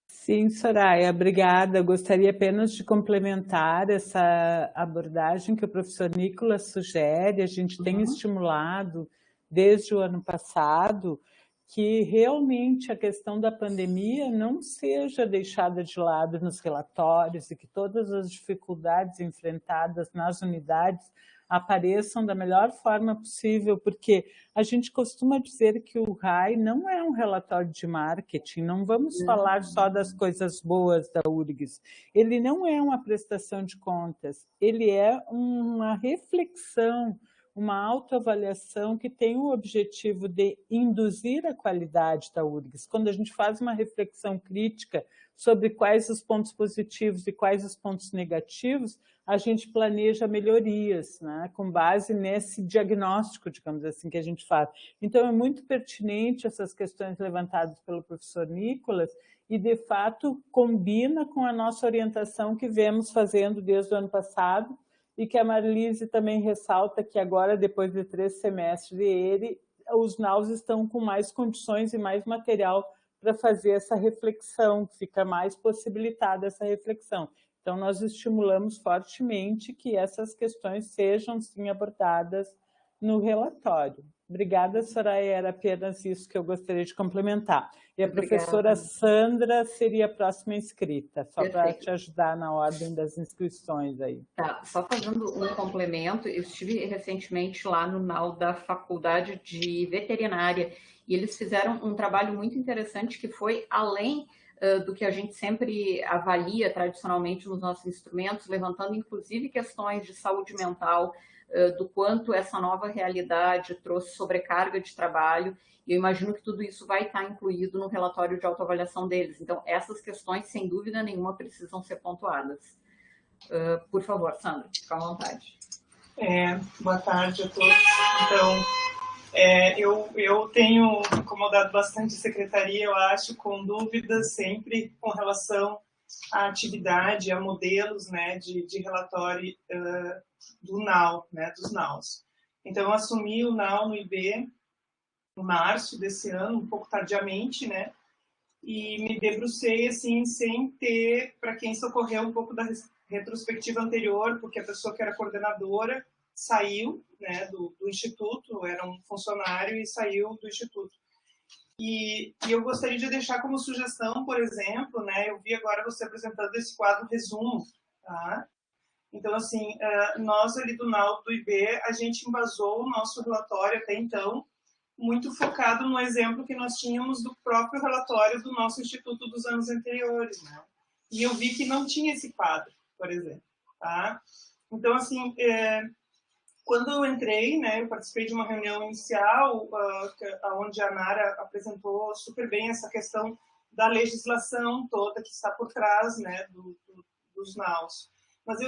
Sim, Soraya, obrigada. Eu gostaria apenas de complementar essa abordagem que o professor Nicolas sugere. A gente tem estimulado, desde o ano passado, que realmente a questão da pandemia não seja deixada de lado nos relatórios e que todas as dificuldades enfrentadas nas unidades apareçam da melhor forma possível, porque a gente costuma dizer que o RAI não é um relatório de marketing, não vamos falar só das coisas boas da URGS. Ele não é uma prestação de contas, ele é uma reflexão, uma autoavaliação que tem o objetivo de induzir a qualidade da URGS. Quando a gente faz uma reflexão crítica sobre quais os pontos positivos e quais os pontos negativos, a gente planeja melhorias, né, com base nesse diagnóstico, digamos assim, que a gente faz. Então, é muito pertinente essas questões levantadas pelo professor Nicolas e, de fato, combina com a nossa orientação que vemos fazendo desde o ano passado e que a Marilise também ressalta que agora, depois de 3 semestres, os NAUs estão com mais condições e mais material para fazer essa reflexão, fica mais possibilitada essa reflexão. Então, nós estimulamos fortemente que essas questões sejam, sim, abordadas no relatório. Obrigada, Soraya, era apenas isso que eu gostaria de complementar. E a professora Sandra seria a próxima inscrita, só para te ajudar na ordem das inscrições aí. Tá, só fazendo um complemento, eu estive recentemente lá no NAU da Faculdade de Veterinária, e eles fizeram um trabalho muito interessante que foi além do que a gente sempre avalia tradicionalmente nos nossos instrumentos, levantando inclusive questões de saúde mental, do quanto essa nova realidade trouxe sobrecarga de trabalho, e eu imagino que tudo isso vai estar incluído no relatório de autoavaliação deles. Então, essas questões, sem dúvida nenhuma, precisam ser pontuadas. Por favor, Sandra, fica à vontade. Boa tarde a todos. Então, eu tenho incomodado bastante a secretaria, eu acho, com dúvidas sempre com relação à atividade, a modelos, né, de relatório do NAU, né, dos NAUs. Então, eu assumi o NAU no IB em março desse ano, um pouco tardiamente, né, e me debrucei, assim, sem ter para quem socorrer um pouco da retrospectiva anterior, porque a pessoa que era coordenadora saiu, né, do Instituto, era um funcionário e saiu do Instituto. E eu gostaria de deixar como sugestão, por exemplo, né, eu vi agora você apresentando esse quadro resumo, tá? Então, assim, nós ali do NAU, do IB, a gente embasou o nosso relatório até então, muito focado no exemplo que nós tínhamos do próprio relatório do nosso instituto dos anos anteriores, né? E eu vi que não tinha esse quadro, por exemplo, tá? Então, assim, quando eu entrei, né, eu participei de uma reunião inicial, onde a Nara apresentou super bem essa questão da legislação toda que está por trás, né, dos NAUs. Mas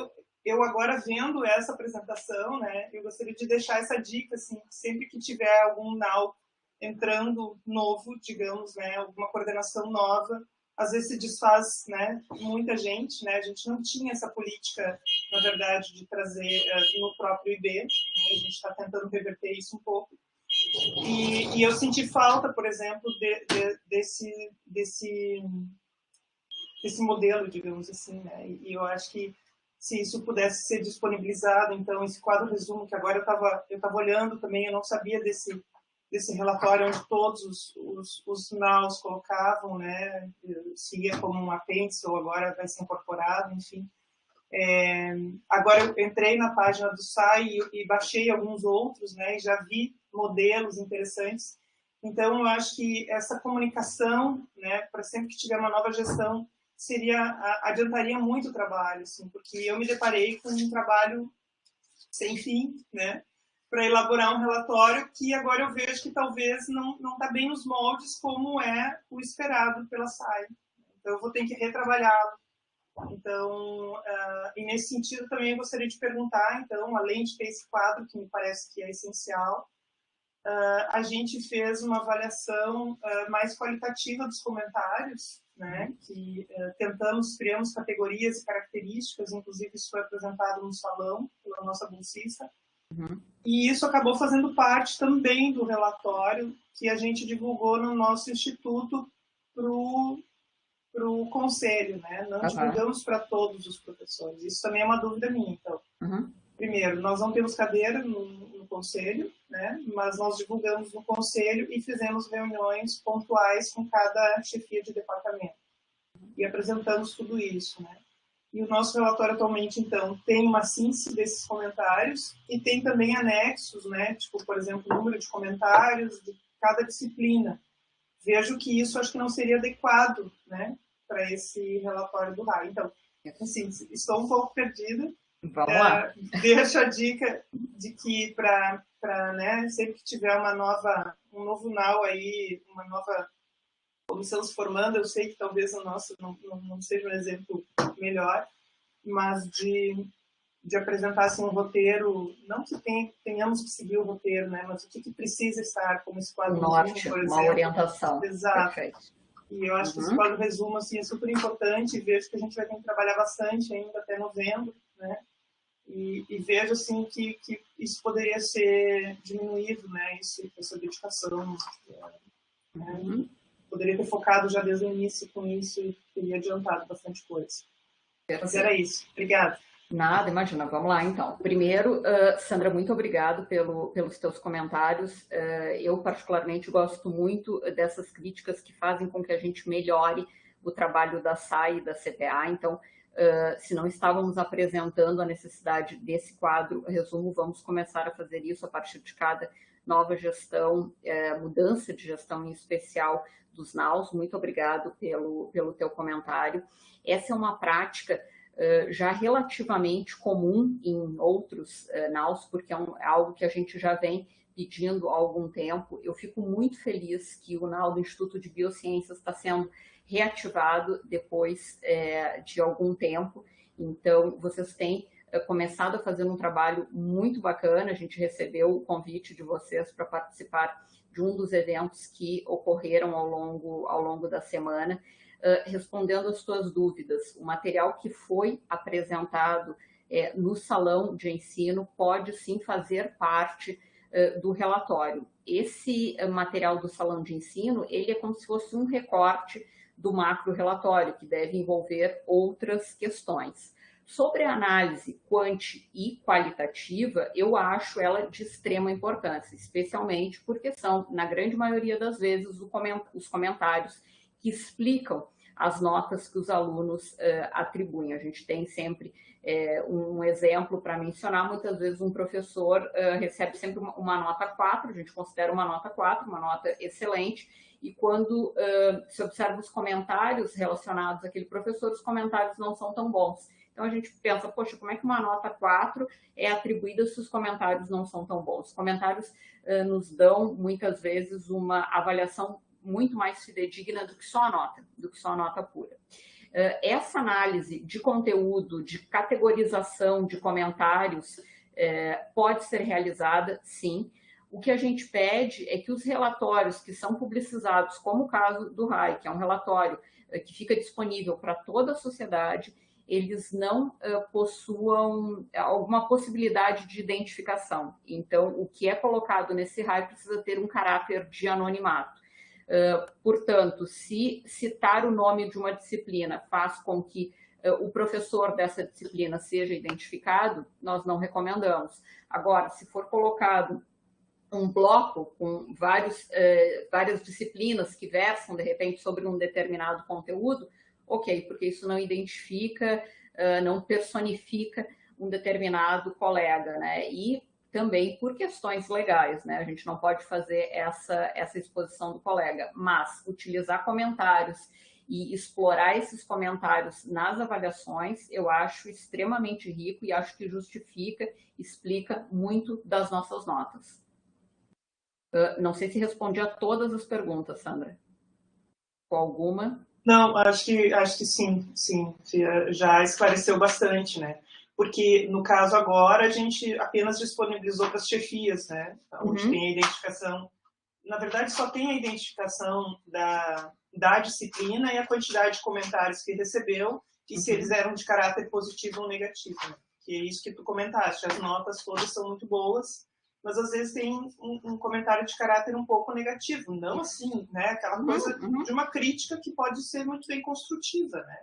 eu agora vendo essa apresentação, né, eu gostaria de deixar essa dica, assim, sempre que tiver algum NAU entrando novo, digamos, né, alguma coordenação nova, às vezes se desfaz, né, muita gente, né, a gente não tinha essa política, na verdade, de trazer no próprio IB, né, a gente está tentando reverter isso um pouco. E eu senti falta, por exemplo, desse modelo, digamos assim, né, e eu acho que se isso pudesse ser disponibilizado, então, esse quadro resumo, que agora eu estava olhando também, eu não sabia desse relatório onde todos os NAUs colocavam, né, se ia como um apêndice ou agora vai ser incorporado, enfim. Agora eu entrei na página do SAI e baixei alguns outros, né, e já vi modelos interessantes. Então, eu acho que essa comunicação, né, para sempre que tiver uma nova gestão, adiantaria muito o trabalho, assim, porque eu me deparei com um trabalho sem fim, né, para elaborar um relatório que agora eu vejo que talvez não está bem nos moldes como é o esperado pela SAI. Então, eu vou ter que retrabalhá-lo. Então, e nesse sentido também eu gostaria de perguntar, então, além de ter esse quadro, que me parece que é essencial, a gente fez uma avaliação mais qualitativa dos comentários, né, que criamos categorias e características, inclusive isso foi apresentado no salão pela nossa bolsista, e isso acabou fazendo parte também do relatório que a gente divulgou no nosso instituto para o conselho, né? Não divulgamos para todos os professores. Isso também é uma dúvida minha. Então, primeiro, nós não temos cadeira no conselho, né? Mas nós divulgamos no conselho e fizemos reuniões pontuais com cada chefia de departamento e apresentamos tudo isso, né? E o nosso relatório atualmente, então, tem uma síntese desses comentários e tem também anexos, né? Tipo, por exemplo, o número de comentários de cada disciplina. Vejo que isso acho que não seria adequado, né, para esse relatório do RAI. Então, assim, estou um pouco perdida. Vamos lá. Deixo a dica de que né, sempre que tiver um novo NAU aí, uma nova comissão se formando, eu sei que talvez o nosso não seja um exemplo melhor, mas de apresentar assim, um roteiro, não que tenhamos que seguir o roteiro, né, mas o que precisa estar como esse quadro norte, por exemplo. Uma orientação. Exato. Perfeito. E eu acho que esse quadro resumo assim, é super importante e vejo que a gente vai ter que trabalhar bastante ainda até novembro, né, e vejo assim, que isso poderia ser diminuído, né, essa dedicação. Né, poderia ter focado já desde o início com isso e teria adiantado bastante coisa. Mas era isso. Obrigada. Nada, imagina. Vamos lá, então. Primeiro, Sandra, muito obrigado pelos teus comentários. Eu, particularmente, gosto muito dessas críticas que fazem com que a gente melhore o trabalho da SAI e da CPA. Então, se não estávamos apresentando a necessidade desse quadro resumo, vamos começar a fazer isso a partir de cada nova gestão, mudança de gestão em especial dos NAUs. Muito obrigado pelo teu comentário. Essa é uma prática já relativamente comum em outros NAUs, porque é algo que a gente já vem pedindo há algum tempo. Eu fico muito feliz que o NAU do Instituto de Biociências está sendo reativado depois de algum tempo. Então, vocês têm começado a fazer um trabalho muito bacana. A gente recebeu o convite de vocês para participar de um dos eventos que ocorreram ao longo da semana. Respondendo às tuas dúvidas, o material que foi apresentado no salão de ensino pode sim fazer parte do relatório. Esse material do salão de ensino, ele é como se fosse um recorte do macro relatório, que deve envolver outras questões. Sobre a análise quanti e qualitativa, eu acho ela de extrema importância, especialmente porque são, na grande maioria das vezes, os comentários que explicam as notas que os alunos atribuem. A gente tem sempre um exemplo para mencionar. Muitas vezes um professor recebe sempre uma nota 4, a gente considera uma nota 4, uma nota excelente, e quando se observa os comentários relacionados àquele professor, os comentários não são tão bons. Então a gente pensa, poxa, como é que uma nota 4 é atribuída se os comentários não são tão bons? Os comentários nos dão, muitas vezes, uma avaliação muito mais fidedigna do que só a nota pura. Essa análise de conteúdo, de categorização de comentários, pode ser realizada, sim. O que a gente pede é que os relatórios que são publicizados, como o caso do RAI, que é um relatório que fica disponível para toda a sociedade, eles não possuam alguma possibilidade de identificação. Então, o que é colocado nesse RAI precisa ter um caráter de anonimato. Portanto, se citar o nome de uma disciplina faz com que o professor dessa disciplina seja identificado, nós não recomendamos. Agora, se for colocado um bloco com várias disciplinas que versam, de repente, sobre um determinado conteúdo, ok, porque isso não identifica, não personifica um determinado colega, né? E também por questões legais, né? A gente não pode fazer essa exposição do colega, mas utilizar comentários e explorar esses comentários nas avaliações, eu acho extremamente rico e acho que justifica, explica muito das nossas notas. Não sei se respondi a todas as perguntas, Sandra. Com alguma? Não, acho que sim, já esclareceu bastante, né? Porque, no caso agora, a gente apenas disponibilizou para as chefias, né? Onde tem a identificação. Na verdade, só tem a identificação da disciplina e a quantidade de comentários que recebeu e se eles eram de caráter positivo ou negativo, né? Que é isso que tu comentaste. As notas todas são muito boas, mas às vezes tem um comentário de caráter um pouco negativo. Não assim, né? Aquela coisa de uma crítica que pode ser muito bem construtiva, né?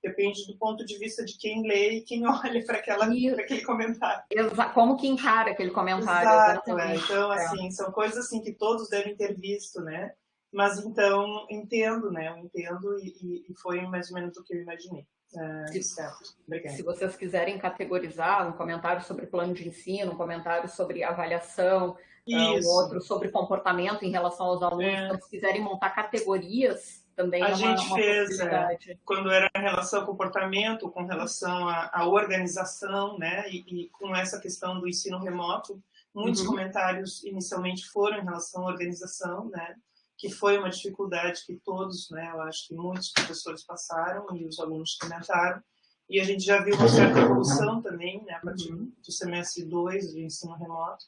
Depende do ponto de vista de quem lê e quem olha para aquele comentário. Como que encara aquele comentário. Exato, né? Então, assim, são coisas assim que todos devem ter visto, né? Mas então, entendo, né? Eu entendo e foi mais ou menos o que eu imaginei. Certo. Se vocês quiserem categorizar um comentário sobre plano de ensino, um comentário sobre avaliação, um outro sobre comportamento em relação aos alunos, se quiserem montar categorias, também a gente fez, quando era em relação ao comportamento, com relação à organização, né, e com essa questão do ensino remoto, muitos comentários inicialmente foram em relação à organização, né, que foi uma dificuldade que todos, né, eu acho que muitos professores passaram e os alunos comentaram, e a gente já viu uma certa evolução também, né, a partir do semestre 2 de ensino remoto.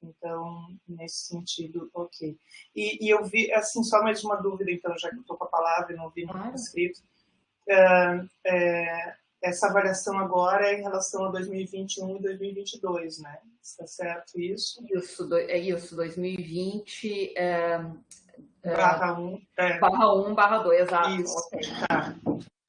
Então, nesse sentido, ok. E eu vi, assim, só mais uma dúvida, então, já que eu estou com a palavra e não vi no escrito. Essa avaliação agora é em relação a 2021 e 2022, né? Está certo isso? Isso, 2020... /1. /1, /2, exato. Isso, okay.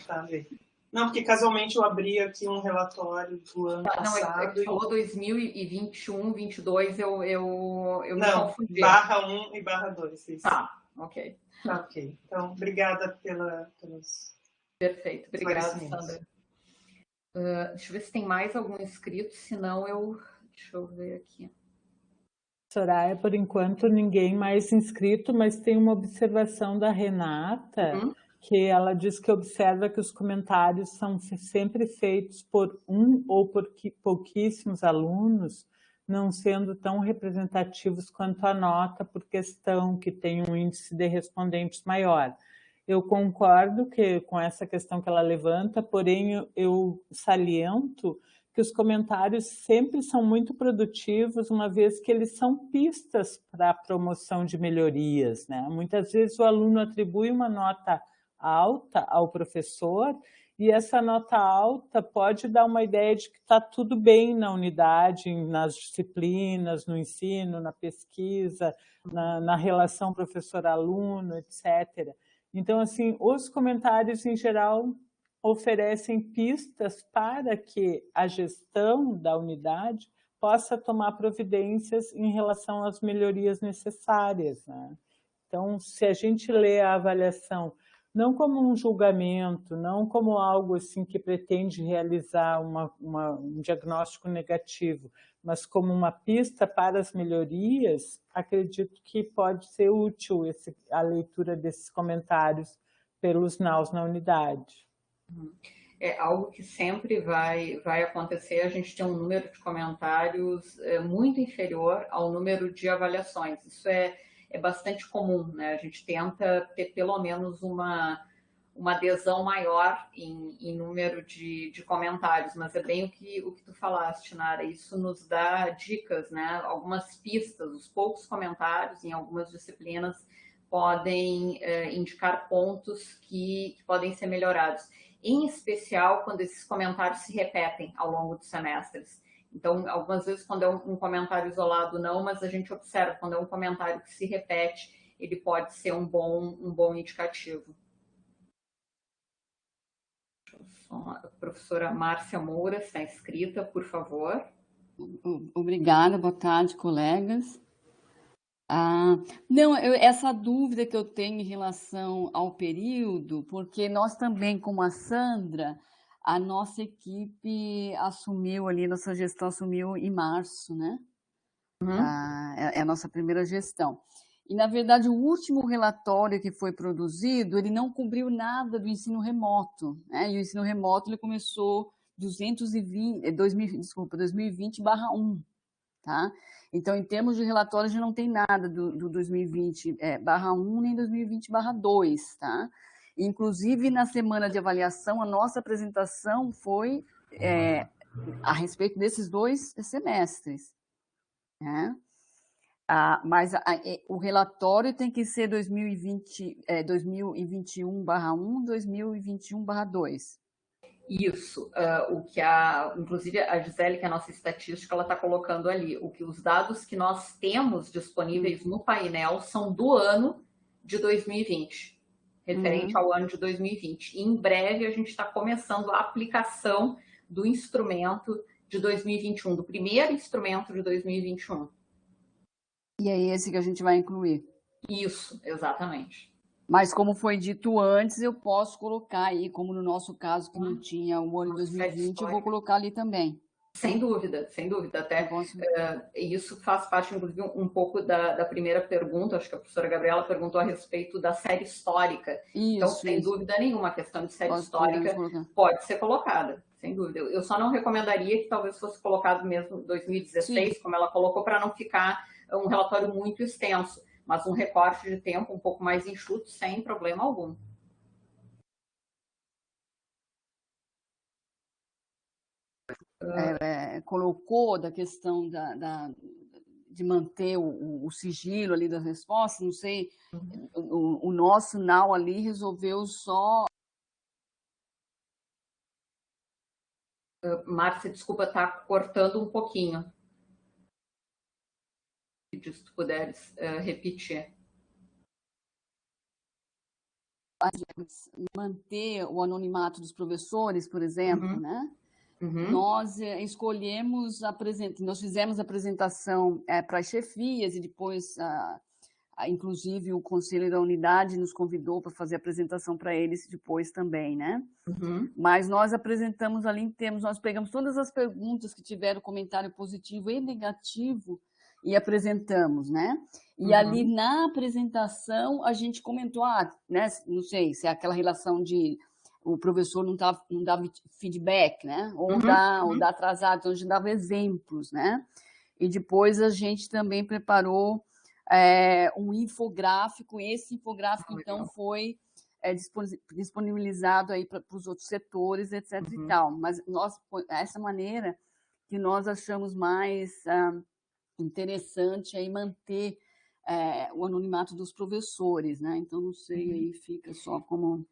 Tá bem. Não, porque casualmente eu abri aqui um relatório do ano passado. Não, falou 2021, 22, eu me confundi. /1 e /2, isso. Tá, ok. Tá, ok. Então, obrigada pelos... Perfeito, obrigada, Sandra. Deixa eu ver se tem mais algum inscrito, senão deixa eu ver aqui. Soraya, por enquanto, ninguém mais inscrito, mas tem uma observação da Renata, que ela diz que observa que os comentários são sempre feitos por um ou por pouquíssimos alunos, não sendo tão representativos quanto a nota, por questão que tem um índice de respondentes maior. Eu concordo com essa questão que ela levanta, porém eu saliento que os comentários sempre são muito produtivos, uma vez que eles são pistas para a promoção de melhorias, né? Muitas vezes o aluno atribui uma nota alta ao professor e essa nota alta pode dar uma ideia de que está tudo bem na unidade, nas disciplinas, no ensino, na pesquisa, na relação professor-aluno, etc. Então, assim, os comentários, em geral, oferecem pistas para que a gestão da unidade possa tomar providências em relação às melhorias necessárias, né? Então, se a gente lê a avaliação não como um julgamento, não como algo assim que pretende realizar um diagnóstico negativo, mas como uma pista para as melhorias, acredito que pode ser útil a leitura desses comentários pelos NAUs na unidade. É algo que sempre vai acontecer, a gente tem um número de comentários muito inferior ao número de avaliações. Isso é bastante comum, né? A gente tenta ter pelo menos uma adesão maior em número de comentários, mas é bem o que tu falaste, Nara, isso nos dá dicas, né? Algumas pistas, os poucos comentários em algumas disciplinas podem indicar pontos que podem ser melhorados, em especial quando esses comentários se repetem ao longo dos semestres. Então, algumas vezes, quando é um comentário isolado, não, mas a gente observa, quando é um comentário que se repete, ele pode ser um bom indicativo. A professora Márcia Moura está inscrita, por favor. Obrigada, boa tarde, colegas. Não, essa dúvida que eu tenho em relação ao período, porque nós também, como a Sandra, a nossa equipe assumiu ali, nossa gestão assumiu em março, né? É a nossa primeira gestão. E, na verdade, o último relatório que foi produzido, ele não cobriu nada do ensino remoto, né? E o ensino remoto, ele começou 2020/1, tá? Então, em termos de relatório, já não tem nada do 2020/1 nem 2020/2, tá? Inclusive, na semana de avaliação, a nossa apresentação foi a respeito desses 2 semestres, né? Mas o relatório tem que ser 2021/1, 2021/2. Isso, o que inclusive a Gisele, que é a nossa estatística, ela está colocando ali, os dados que nós temos disponíveis no painel são do ano de 2020, referente ao ano de 2020. E em breve a gente está começando a aplicação do instrumento de 2021, do primeiro instrumento de 2021. E é esse que a gente vai incluir. Isso, exatamente. Mas, como foi dito antes, eu posso colocar aí, como no nosso caso, que não tinha o ano de 2020, eu vou colocar ali também. Sem dúvida, sem dúvida. Até isso faz parte, inclusive, um pouco da primeira pergunta, acho que a professora Gabriela perguntou a respeito da série histórica. Então, sem dúvida nenhuma, a questão de série histórica pode ser colocada, sem dúvida. Eu só não recomendaria que talvez fosse colocado mesmo 2016, como ela colocou, para não ficar um relatório muito extenso, mas um recorte de tempo um pouco mais enxuto, sem problema algum. Colocou da questão de manter o sigilo ali das respostas, não sei, o nosso NAU ali resolveu só... Márcia, desculpa, está cortando um pouquinho. Se tu puderes repetir. Manter o anonimato dos professores, por exemplo, né? Nós escolhemos, nós fizemos apresentação para as chefias e depois, inclusive, o conselho da unidade nos convidou para fazer apresentação para eles depois também, né? Mas nós apresentamos ali em termos, nós pegamos todas as perguntas que tiveram comentário positivo e negativo e apresentamos, né? E ali na apresentação a gente comentou, né? Não sei se é aquela relação de o professor não dava feedback, né? Ou dá atrasado, então a gente dava exemplos, né? E depois a gente também preparou um infográfico, esse infográfico então foi disponibilizado aí para os outros setores, etc. e tal. Mas essa maneira que nós achamos mais interessante aí manter o anonimato dos professores, né? Então não sei, aí fica só como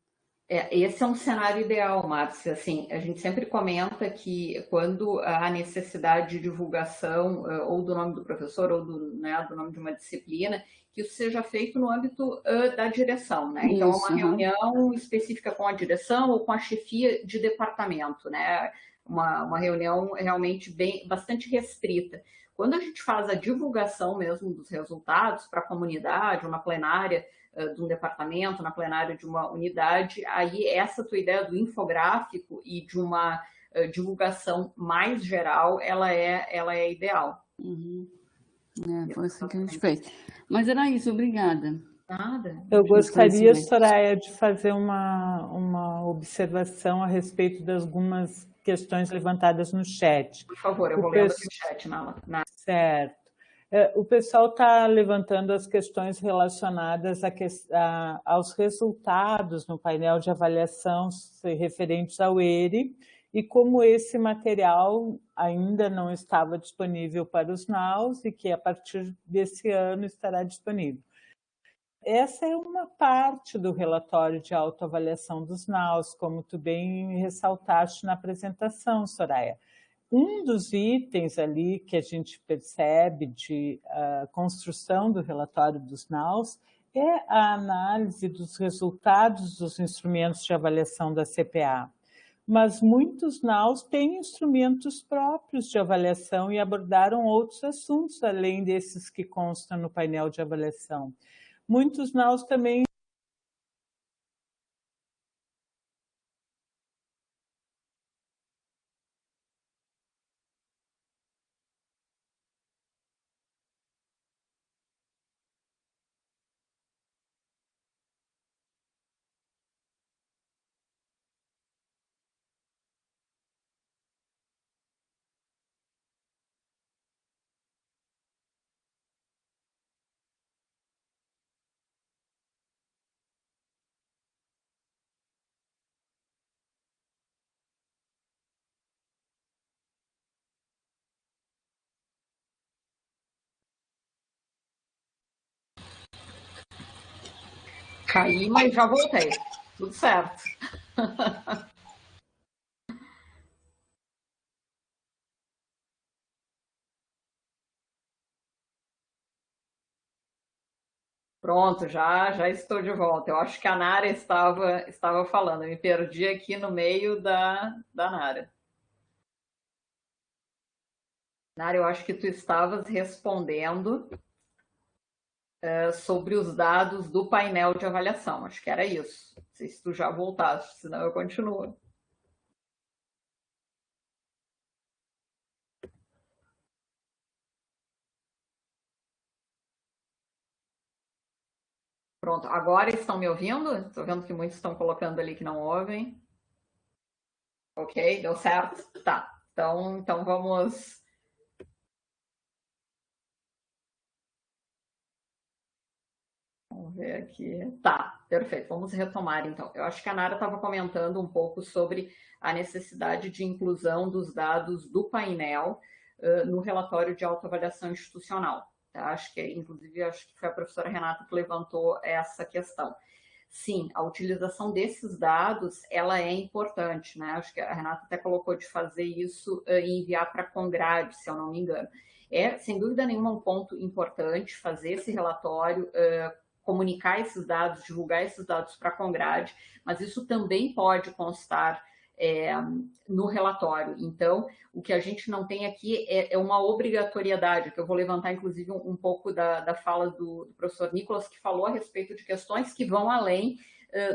Esse é um cenário ideal, Márcia. Assim, a gente sempre comenta que quando há necessidade de divulgação ou do nome do professor ou do nome de uma disciplina, que isso seja feito no âmbito da direção, né? Então, uma reunião específica com a direção ou com a chefia de departamento, né? Uma reunião realmente bastante restrita. Quando a gente faz a divulgação mesmo dos resultados para a comunidade, ou na plenária de um departamento, na plenária de uma unidade, aí essa tua ideia do infográfico e de uma divulgação mais geral, ela é ideal. Foi assim que a gente fez. Mas era isso, obrigada. Nada. Eu gostaria, Soraya, de fazer uma observação a respeito de algumas questões levantadas no chat. Por favor, eu vou lendo aqui o chat. Certo. O pessoal está levantando as questões relacionadas aos resultados no painel de avaliação referentes ao ERE e como esse material ainda não estava disponível para os NAUs e que a partir desse ano estará disponível. Essa é uma parte do relatório de autoavaliação dos NAUs, como tu bem ressaltaste na apresentação, Soraya. Um dos itens ali que a gente percebe de construção do relatório dos NAUs é a análise dos resultados dos instrumentos de avaliação da CPA. Mas muitos NAUs têm instrumentos próprios de avaliação e abordaram outros assuntos, além desses que constam no painel de avaliação. Muitos NAUs também caí, mas já voltei. Tudo certo. Pronto, já estou de volta. Eu acho que a Nara estava falando. Eu me perdi aqui no meio da Nara. Nara, eu acho que tu estavas respondendo sobre os dados do painel de avaliação. Acho que era isso. Não sei se tu já voltaste, senão eu continuo. Pronto, agora estão me ouvindo? Estou vendo que muitos estão colocando ali que não ouvem. Ok, deu certo? Tá, então vamos... Vamos ver aqui. Tá, perfeito. Vamos retomar, então. Eu acho que a Nara estava comentando um pouco sobre a necessidade de inclusão dos dados do painel no relatório de autoavaliação institucional. Tá? Acho que foi a professora Renata que levantou essa questão. Sim, a utilização desses dados, ela é importante, né? Acho que a Renata até colocou de fazer isso e enviar para a Congrade, se eu não me engano. É, sem dúvida nenhuma, um ponto importante fazer esse relatório, comunicar esses dados, divulgar esses dados para a Congrade, mas isso também pode constar no relatório. Então, o que a gente não tem aqui é uma obrigatoriedade, que eu vou levantar, inclusive, um pouco da fala do professor Nicolas, que falou a respeito de questões que vão além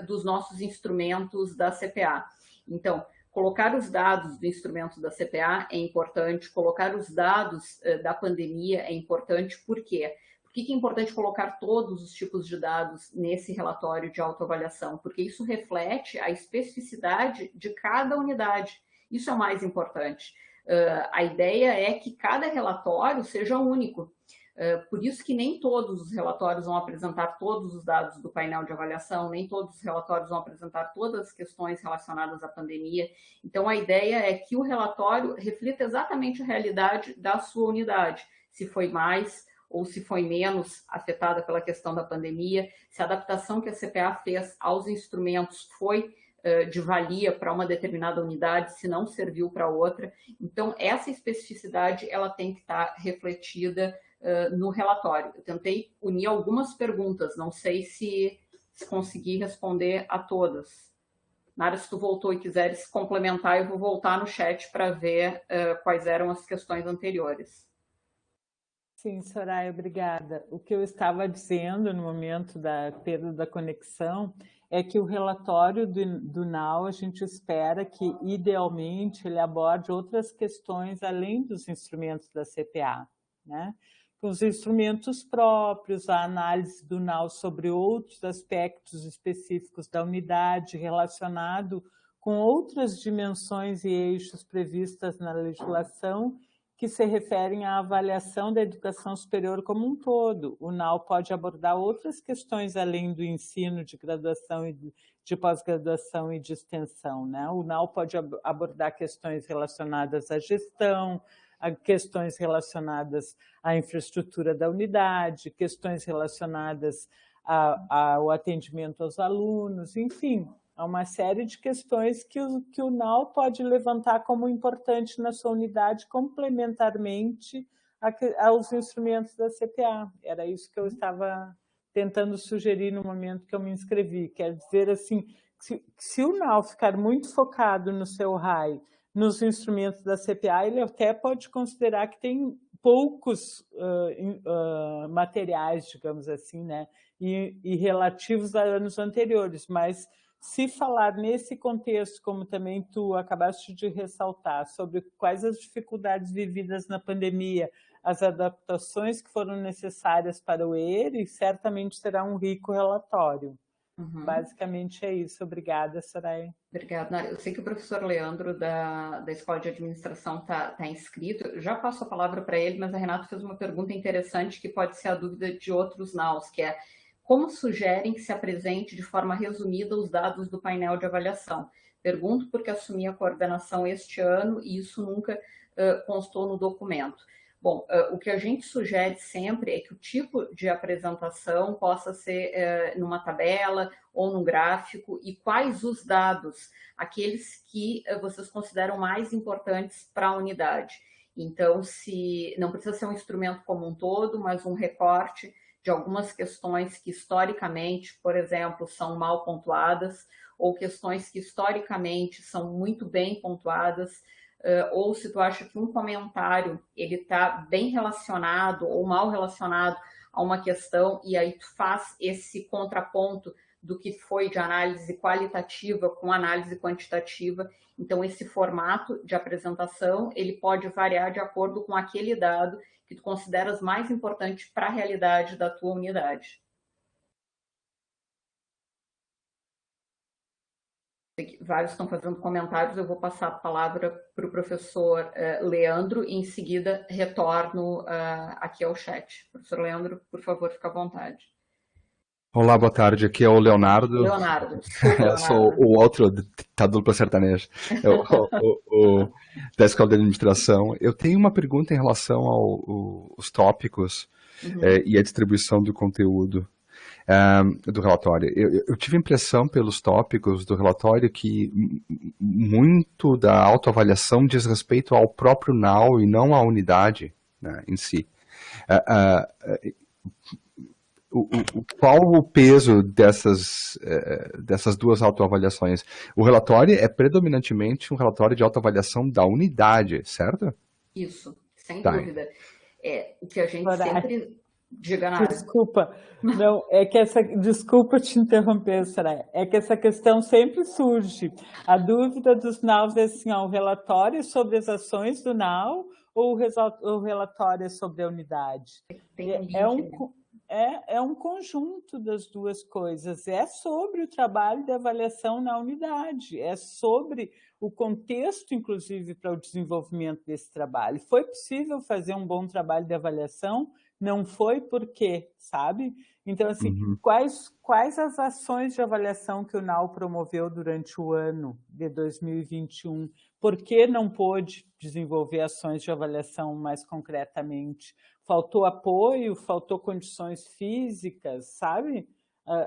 dos nossos instrumentos da CPA. Então, colocar os dados do instrumento da CPA é importante, colocar os dados da pandemia é importante, por quê? Por que é importante colocar todos os tipos de dados nesse relatório de autoavaliação? Porque isso reflete a especificidade de cada unidade. Isso é o mais importante. A ideia é que cada relatório seja único. Por isso que nem todos os relatórios vão apresentar todos os dados do painel de avaliação, nem todos os relatórios vão apresentar todas as questões relacionadas à pandemia. Então, a ideia é que o relatório reflita exatamente a realidade da sua unidade, se foi mais ou se foi menos afetada pela questão da pandemia, se a adaptação que a CPA fez aos instrumentos foi de valia para uma determinada unidade, se não serviu para outra. Então, essa especificidade ela tem que estar refletida no relatório. Eu tentei unir algumas perguntas, não sei se consegui responder a todas. Nara, se tu voltou e quiseres complementar, eu vou voltar no chat para ver quais eram as questões anteriores. Sim, Soraya, obrigada. O que eu estava dizendo no momento da perda da conexão é que o relatório do NAU, a gente espera que, idealmente, ele aborde outras questões além dos instrumentos da CPA, né? Os instrumentos próprios, a análise do NAU sobre outros aspectos específicos da unidade relacionado com outras dimensões e eixos previstas na legislação que se referem à avaliação da educação superior como um todo. O NAU pode abordar outras questões além do ensino de graduação e de pós-graduação e de extensão, né? O NAU pode abordar questões relacionadas à gestão, a questões relacionadas à infraestrutura da unidade, questões relacionadas ao atendimento aos alunos, enfim, há uma série de questões que o NAU pode levantar como importante na sua unidade, complementarmente aos instrumentos da CPA. Era isso que eu estava tentando sugerir no momento que eu me inscrevi. Quer dizer, assim, se o NAU ficar muito focado no seu RAI, nos instrumentos da CPA, ele até pode considerar que tem poucos materiais, digamos assim, né, e relativos a anos anteriores, mas se falar nesse contexto, como também tu acabaste de ressaltar, sobre quais as dificuldades vividas na pandemia, as adaptações que foram necessárias para o ERE, certamente será um rico relatório. Uhum. Basicamente é isso. Obrigada, Soraya. Obrigada, Nara. Eu sei que o professor Leandro, da Escola de Administração, está inscrito. Eu já passo a palavra para ele, mas a Renata fez uma pergunta interessante que pode ser a dúvida de outros NAUs, que é: como sugerem que se apresente de forma resumida os dados do painel de avaliação? Pergunto porque assumi a coordenação este ano e isso nunca constou no documento. Bom, o que a gente sugere sempre é que o tipo de apresentação possa ser numa tabela ou num gráfico, e quais os dados, aqueles que vocês consideram mais importantes para a unidade. Então, se não precisa ser um instrumento como um todo, mas um recorte de algumas questões que historicamente, por exemplo, são mal pontuadas, ou questões que historicamente são muito bem pontuadas, ou se tu acha que um comentário ele está bem relacionado ou mal relacionado a uma questão, e aí tu faz esse contraponto do que foi de análise qualitativa com análise quantitativa. Então, esse formato de apresentação, ele pode variar de acordo com aquele dado que tu consideras mais importante para a realidade da tua unidade. Vários estão fazendo comentários, eu vou passar a palavra para o professor Leandro e em seguida retorno aqui ao chat. Professor Leandro, por favor, fique à vontade. Olá, boa tarde, aqui é o Leonardo. Leonardo, desculpa, Eu sou o outro da dupla sertaneja, da Escola de Administração. Eu tenho uma pergunta em relação aos tópicos e a distribuição do conteúdo do relatório. Eu tive a impressão pelos tópicos do relatório que muito da autoavaliação diz respeito ao próprio NAU e não à unidade, né, em si. Qual o peso dessas duas autoavaliações? O relatório é predominantemente um relatório de autoavaliação da unidade, certo? Isso, sem dúvida. O que a gente sempre... Diga, Nara. Desculpa, não, desculpa te interromper, Soraya, é que essa questão sempre surge. A dúvida dos NAUs é assim, o relatório sobre as ações do NAU ou o relatório sobre a unidade? É um conjunto das duas coisas, é sobre o trabalho de avaliação na unidade, é sobre o contexto, inclusive, para o desenvolvimento desse trabalho. Foi possível fazer um bom trabalho de avaliação? Não foi por quê, sabe? Então, assim, quais as ações de avaliação que o NAU promoveu durante o ano de 2021? Por que não pôde desenvolver ações de avaliação mais concretamente? faltou apoio, faltou condições físicas, sabe?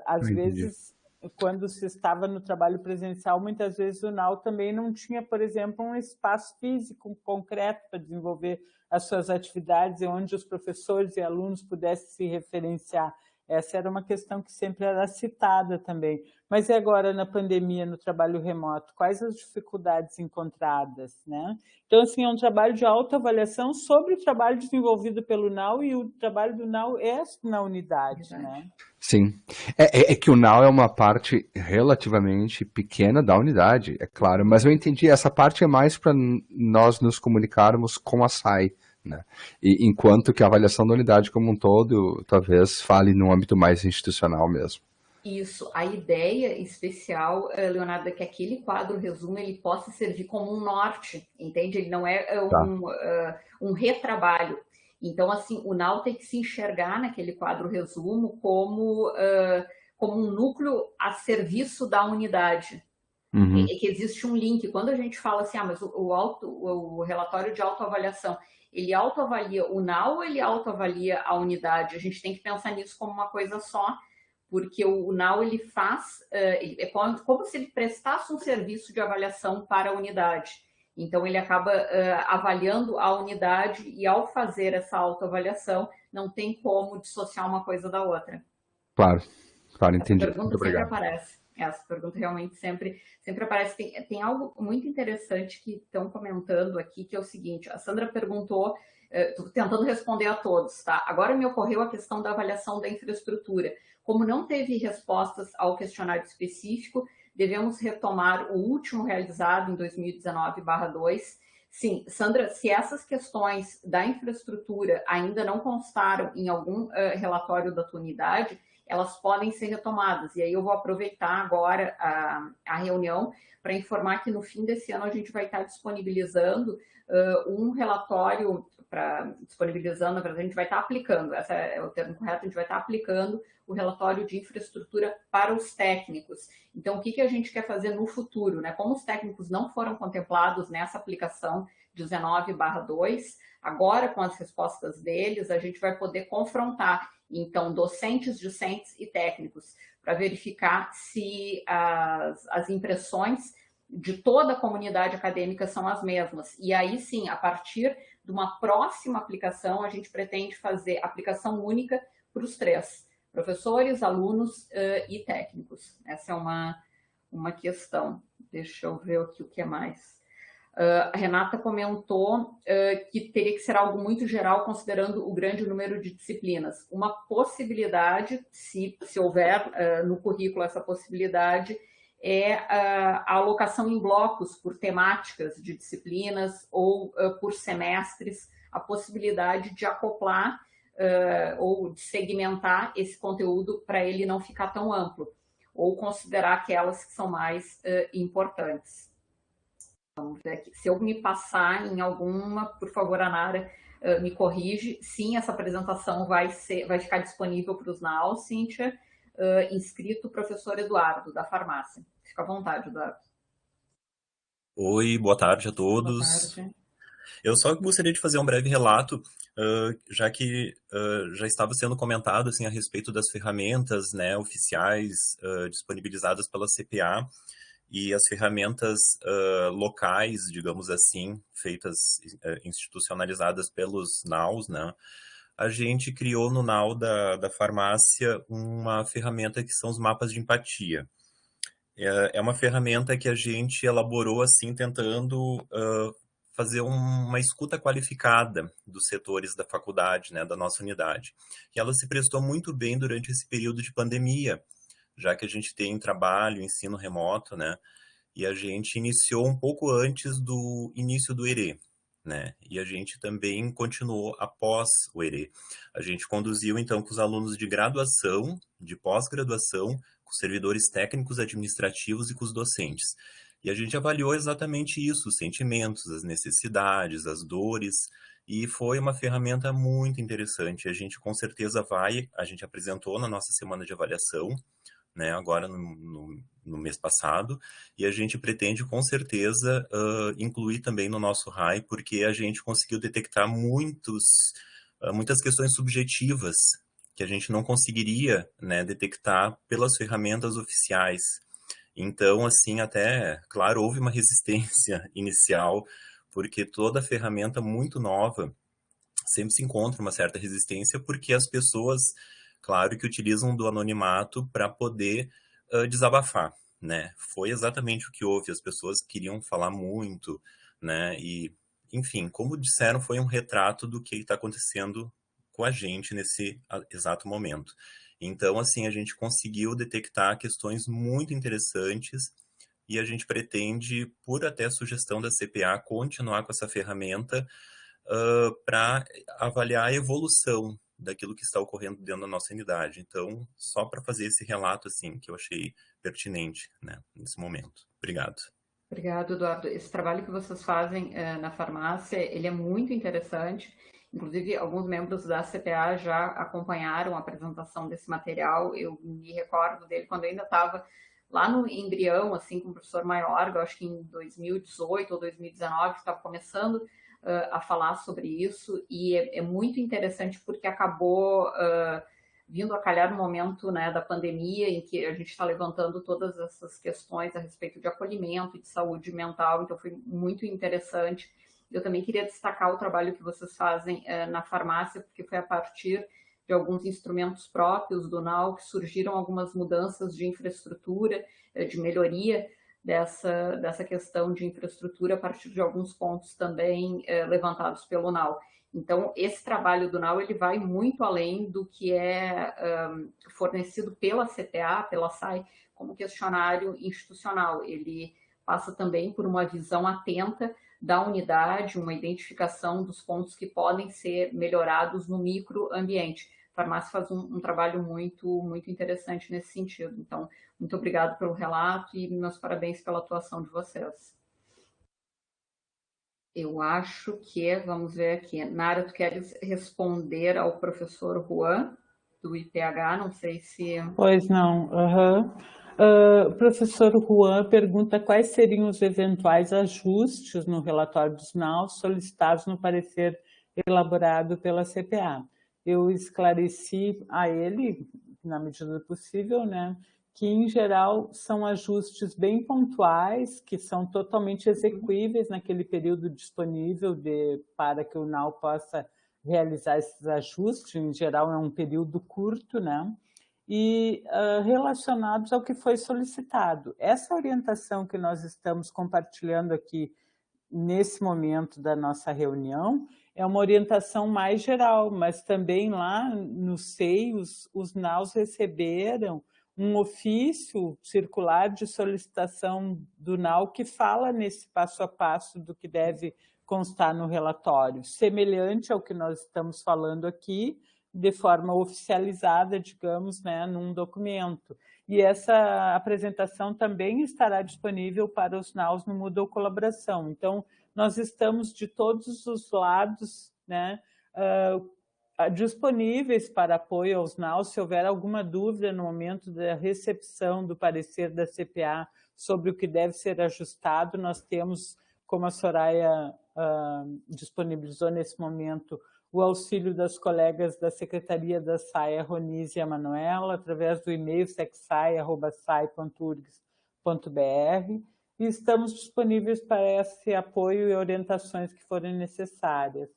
Às vezes, quando se estava no trabalho presencial, muitas vezes o NAU também não tinha, por exemplo, um espaço físico concreto para desenvolver as suas atividades, onde os professores e alunos pudessem se referenciar. Essa era uma questão que sempre era citada também. Mas e agora, na pandemia, no trabalho remoto? Quais as dificuldades encontradas, né? Então, assim, é um trabalho de autoavaliação sobre o trabalho desenvolvido pelo NAU, e o trabalho do NAU é na unidade, né? Sim. É que o NAU é uma parte relativamente pequena da unidade, é claro, mas eu entendi, essa parte é mais para nós nos comunicarmos com a SAI, né? E, enquanto que a avaliação da unidade como um todo, talvez fale num âmbito mais institucional mesmo. Isso, a ideia especial, Leonardo, é que aquele quadro resumo ele possa servir como um norte, entende? Ele não é um retrabalho. Então, assim, o NAU tem que se enxergar naquele quadro resumo como um núcleo a serviço da unidade. Uhum. Que existe um link. Quando a gente fala assim, mas o relatório de autoavaliação, ele autoavalia o NAU ou ele autoavalia a unidade? A gente tem que pensar nisso como uma coisa só, porque o NAU ele faz, é como se ele prestasse um serviço de avaliação para a unidade. Então, ele acaba avaliando a unidade e, ao fazer essa autoavaliação, não tem como dissociar uma coisa da outra. Claro, entendi. Essa pergunta sempre aparece. Essa pergunta realmente sempre aparece. Tem algo muito interessante que estão comentando aqui, que é o seguinte: a Sandra perguntou, estou tentando responder a todos, tá? Agora me ocorreu a questão da avaliação da infraestrutura. Como não teve respostas ao questionário específico, devemos retomar o último realizado em 2019/2. Sim, Sandra, se essas questões da infraestrutura ainda não constaram em algum relatório da tua unidade, elas podem ser retomadas. E aí eu vou aproveitar agora a reunião para informar que no fim desse ano a gente vai estar disponibilizando um relatório, na verdade a gente vai estar aplicando, esse é o termo correto, a gente vai estar aplicando o relatório de infraestrutura para os técnicos. Então, o que a gente quer fazer no futuro, né? Como os técnicos não foram contemplados nessa aplicação 19/2, agora com as respostas deles, a gente vai poder confrontar, então, docentes, discentes e técnicos, para verificar se as impressões de toda a comunidade acadêmica são as mesmas. E aí, sim, a partir de uma próxima aplicação, a gente pretende fazer aplicação única para os três: professores, alunos e técnicos. Essa é uma questão. Deixa eu ver aqui o que é mais. A Renata comentou que teria que ser algo muito geral, considerando o grande número de disciplinas. Uma possibilidade, se houver no currículo essa possibilidade, é a alocação em blocos por temáticas de disciplinas ou por semestres, a possibilidade de acoplar ou de segmentar esse conteúdo para ele não ficar tão amplo, ou considerar aquelas que são mais importantes. Vamos ver aqui. Se eu me passar em alguma, por favor, a Nara me corrige. Sim, essa apresentação vai ficar disponível para os NAU, Cíntia. Inscrito o professor Eduardo, da farmácia. Fica à vontade, Eduardo. Oi, boa tarde a todos. Boa tarde. Eu só gostaria de fazer um breve relato, já que já estava sendo comentado assim, a respeito das ferramentas, né, oficiais disponibilizadas pela CPA e as ferramentas locais, digamos assim, feitas, institucionalizadas pelos NAUs, né? A gente criou no NAU da farmácia uma ferramenta que são os mapas de empatia. É uma ferramenta que a gente elaborou assim, tentando fazer uma escuta qualificada dos setores da faculdade, né, da nossa unidade. E ela se prestou muito bem durante esse período de pandemia, já que a gente tem trabalho, ensino remoto, né, e a gente iniciou um pouco antes do início do ERE, né, e a gente também continuou após o ERE. A gente conduziu, então, com os alunos de graduação, de pós-graduação, com os servidores técnicos administrativos e com os docentes. E a gente avaliou exatamente isso, os sentimentos, as necessidades, as dores, e foi uma ferramenta muito interessante. A gente com certeza a gente apresentou na nossa semana de avaliação, né, agora no mês passado, e a gente pretende com certeza incluir também no nosso RAI, porque a gente conseguiu detectar muitos muitas questões subjetivas que a gente não conseguiria, né, detectar pelas ferramentas oficiais. Então, assim, até, claro, houve uma resistência inicial, porque toda ferramenta muito nova sempre se encontra uma certa resistência, porque as pessoas, claro, que utilizam do anonimato para poder desabafar, né? Foi exatamente o que houve, as pessoas queriam falar muito, né? E, enfim, como disseram, foi um retrato do que está acontecendo com a gente nesse exato momento. Então, assim, a gente conseguiu detectar questões muito interessantes e a gente pretende, por até sugestão da CPA, continuar com essa ferramenta para avaliar a evolução daquilo que está ocorrendo dentro da nossa unidade. Então, só para fazer esse relato, assim, que eu achei pertinente, né, nesse momento. Obrigado. Obrigado, Eduardo. Esse trabalho que vocês fazem na farmácia, ele é muito interessante. Inclusive, alguns membros da CPA já acompanharam a apresentação desse material. Eu me recordo dele quando eu ainda estava lá no embrião, assim, com o professor Maiorga, eu acho que em 2018 ou 2019, estava começando a falar sobre isso, e é muito interessante porque acabou vindo a calhar no momento, né, da pandemia, em que a gente está levantando todas essas questões a respeito de acolhimento e de saúde mental, então foi muito interessante. Eu também queria destacar o trabalho que vocês fazem na farmácia, porque foi a partir de alguns instrumentos próprios do NAU que surgiram algumas mudanças de infraestrutura, de melhoria dessa questão de infraestrutura a partir de alguns pontos também levantados pelo NAU. Então, esse trabalho do NAU ele vai muito além do que é fornecido pela CTA, pela SAI, como questionário institucional. Ele passa também por uma visão atenta da unidade, uma identificação dos pontos que podem ser melhorados no microambiente. A farmácia faz um trabalho muito interessante nesse sentido. Então, muito obrigado pelo relato e meus parabéns pela atuação de vocês. Eu acho que, vamos ver aqui, Nara, tu queres responder ao professor Juan, do IPH, não sei se... Pois não, o professor Juan pergunta quais seriam os eventuais ajustes no relatório dos NAUs solicitados no parecer elaborado pela CPA. Eu esclareci a ele, na medida do possível, né, que, em geral, são ajustes bem pontuais, que são totalmente execuíveis naquele período disponível para que o NAU possa realizar esses ajustes. Em geral, é um período curto, né? E relacionados ao que foi solicitado. Essa orientação que nós estamos compartilhando aqui nesse momento da nossa reunião é uma orientação mais geral, mas também lá no SEI os NAUs receberam um ofício circular de solicitação do NAU que fala nesse passo a passo do que deve constar no relatório, semelhante ao que nós estamos falando aqui, de forma oficializada, digamos, né, num documento. E essa apresentação também estará disponível para os NAUs no Moodle Colaboração. Então, nós estamos de todos os lados, né, disponíveis para apoio aos NAUs. Se houver alguma dúvida no momento da recepção do parecer da CPA sobre o que deve ser ajustado, nós temos, como a Soraya disponibilizou nesse momento, o auxílio das colegas da Secretaria da SAI, a Ronise e a Manuela, através do e-mail secsai@sai.urgs.br, e estamos disponíveis para esse apoio e orientações que forem necessárias.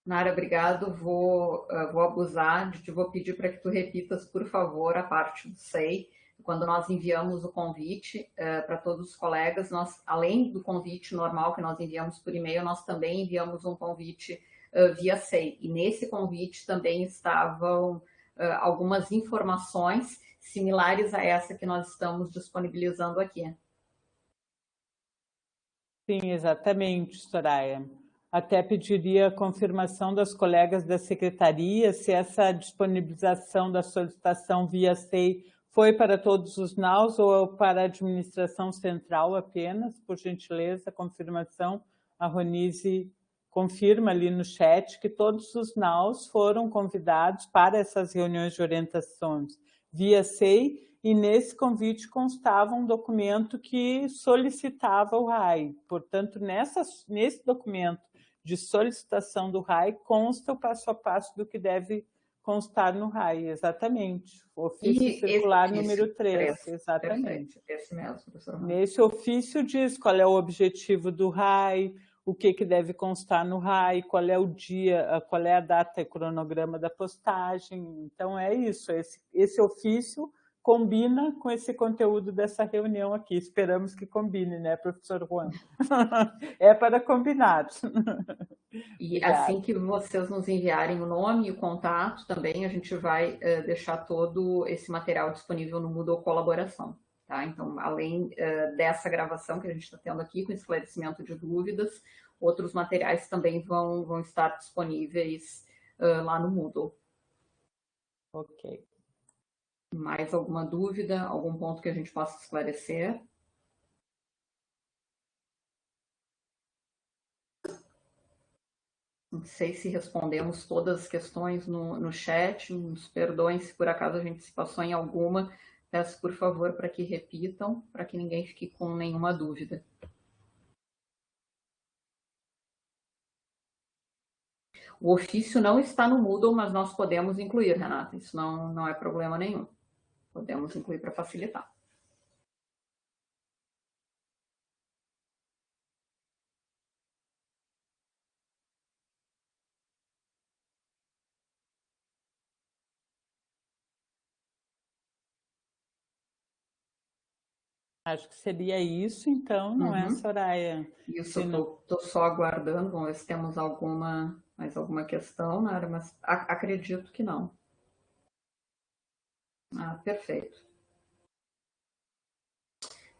Nara, obrigado. Vou abusar, vou pedir para que tu repitas, por favor, a parte do SEI. Quando nós enviamos o convite para todos os colegas, nós, além do convite normal que nós enviamos por e-mail, nós também enviamos um convite via SEI. E nesse convite também estavam algumas informações similares a essa que nós estamos disponibilizando aqui. Sim, exatamente, Soraya. Até pediria a confirmação das colegas da Secretaria se essa disponibilização da solicitação via SEI foi para todos os NAUs ou para a administração central apenas, por gentileza, confirmação. A Ronise confirma ali no chat que todos os NAUs foram convidados para essas reuniões de orientações via SEI, e nesse convite constava um documento que solicitava o RAI. Portanto, nesse documento de solicitação do RAI, consta o passo a passo do que deve constar no RAI, exatamente. Ofício circular número 3, exatamente. Perfeito. Esse mesmo, professor. Nesse ofício diz qual é o objetivo do RAI, o que deve constar no RAI, qual é o dia, qual é a data e cronograma da postagem. Então é isso, esse ofício combina com esse conteúdo dessa reunião aqui. Esperamos que combine, né, professor Juan? É para combinar. E assim que vocês nos enviarem o nome e o contato também, a gente vai deixar todo esse material disponível no Moodle Colaboração. Tá? Então, além dessa gravação que a gente está tendo aqui, com esclarecimento de dúvidas, outros materiais também vão estar disponíveis lá no Moodle. Ok. Mais alguma dúvida, algum ponto que a gente possa esclarecer? Não sei se respondemos todas as questões no chat, nos perdoem se por acaso a gente se passou em alguma. Peço, por favor, para que repitam, para que ninguém fique com nenhuma dúvida. O ofício não está no Moodle, mas nós podemos incluir, Renata. Isso não é problema nenhum. Podemos incluir para facilitar. Acho que seria isso, então, não é, Soraya? Isso, estou só aguardando, vamos ver se temos mais alguma questão, Nara, mas acredito que não. Ah, perfeito.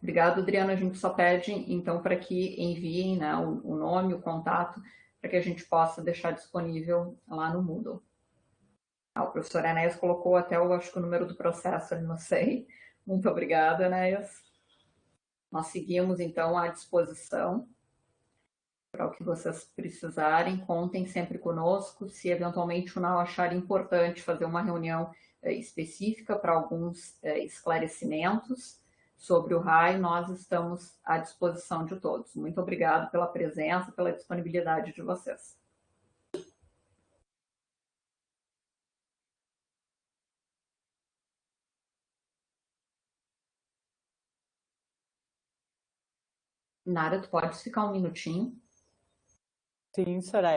Obrigado, Adriana. A gente só pede, então, para que enviem, né, o nome, o contato, para que a gente possa deixar disponível lá no Moodle. O professor Enéas colocou até, acho que o número do processo, eu não sei. Muito obrigada, Enéas. Nós seguimos, então, à disposição para o que vocês precisarem. Contem sempre conosco. Se eventualmente o NAU achar importante fazer uma reunião específica para alguns esclarecimentos sobre o RAI, nós estamos à disposição de todos. Muito obrigado pela presença, pela disponibilidade de vocês. Nara, tu pode ficar um minutinho? Sim, Soraya.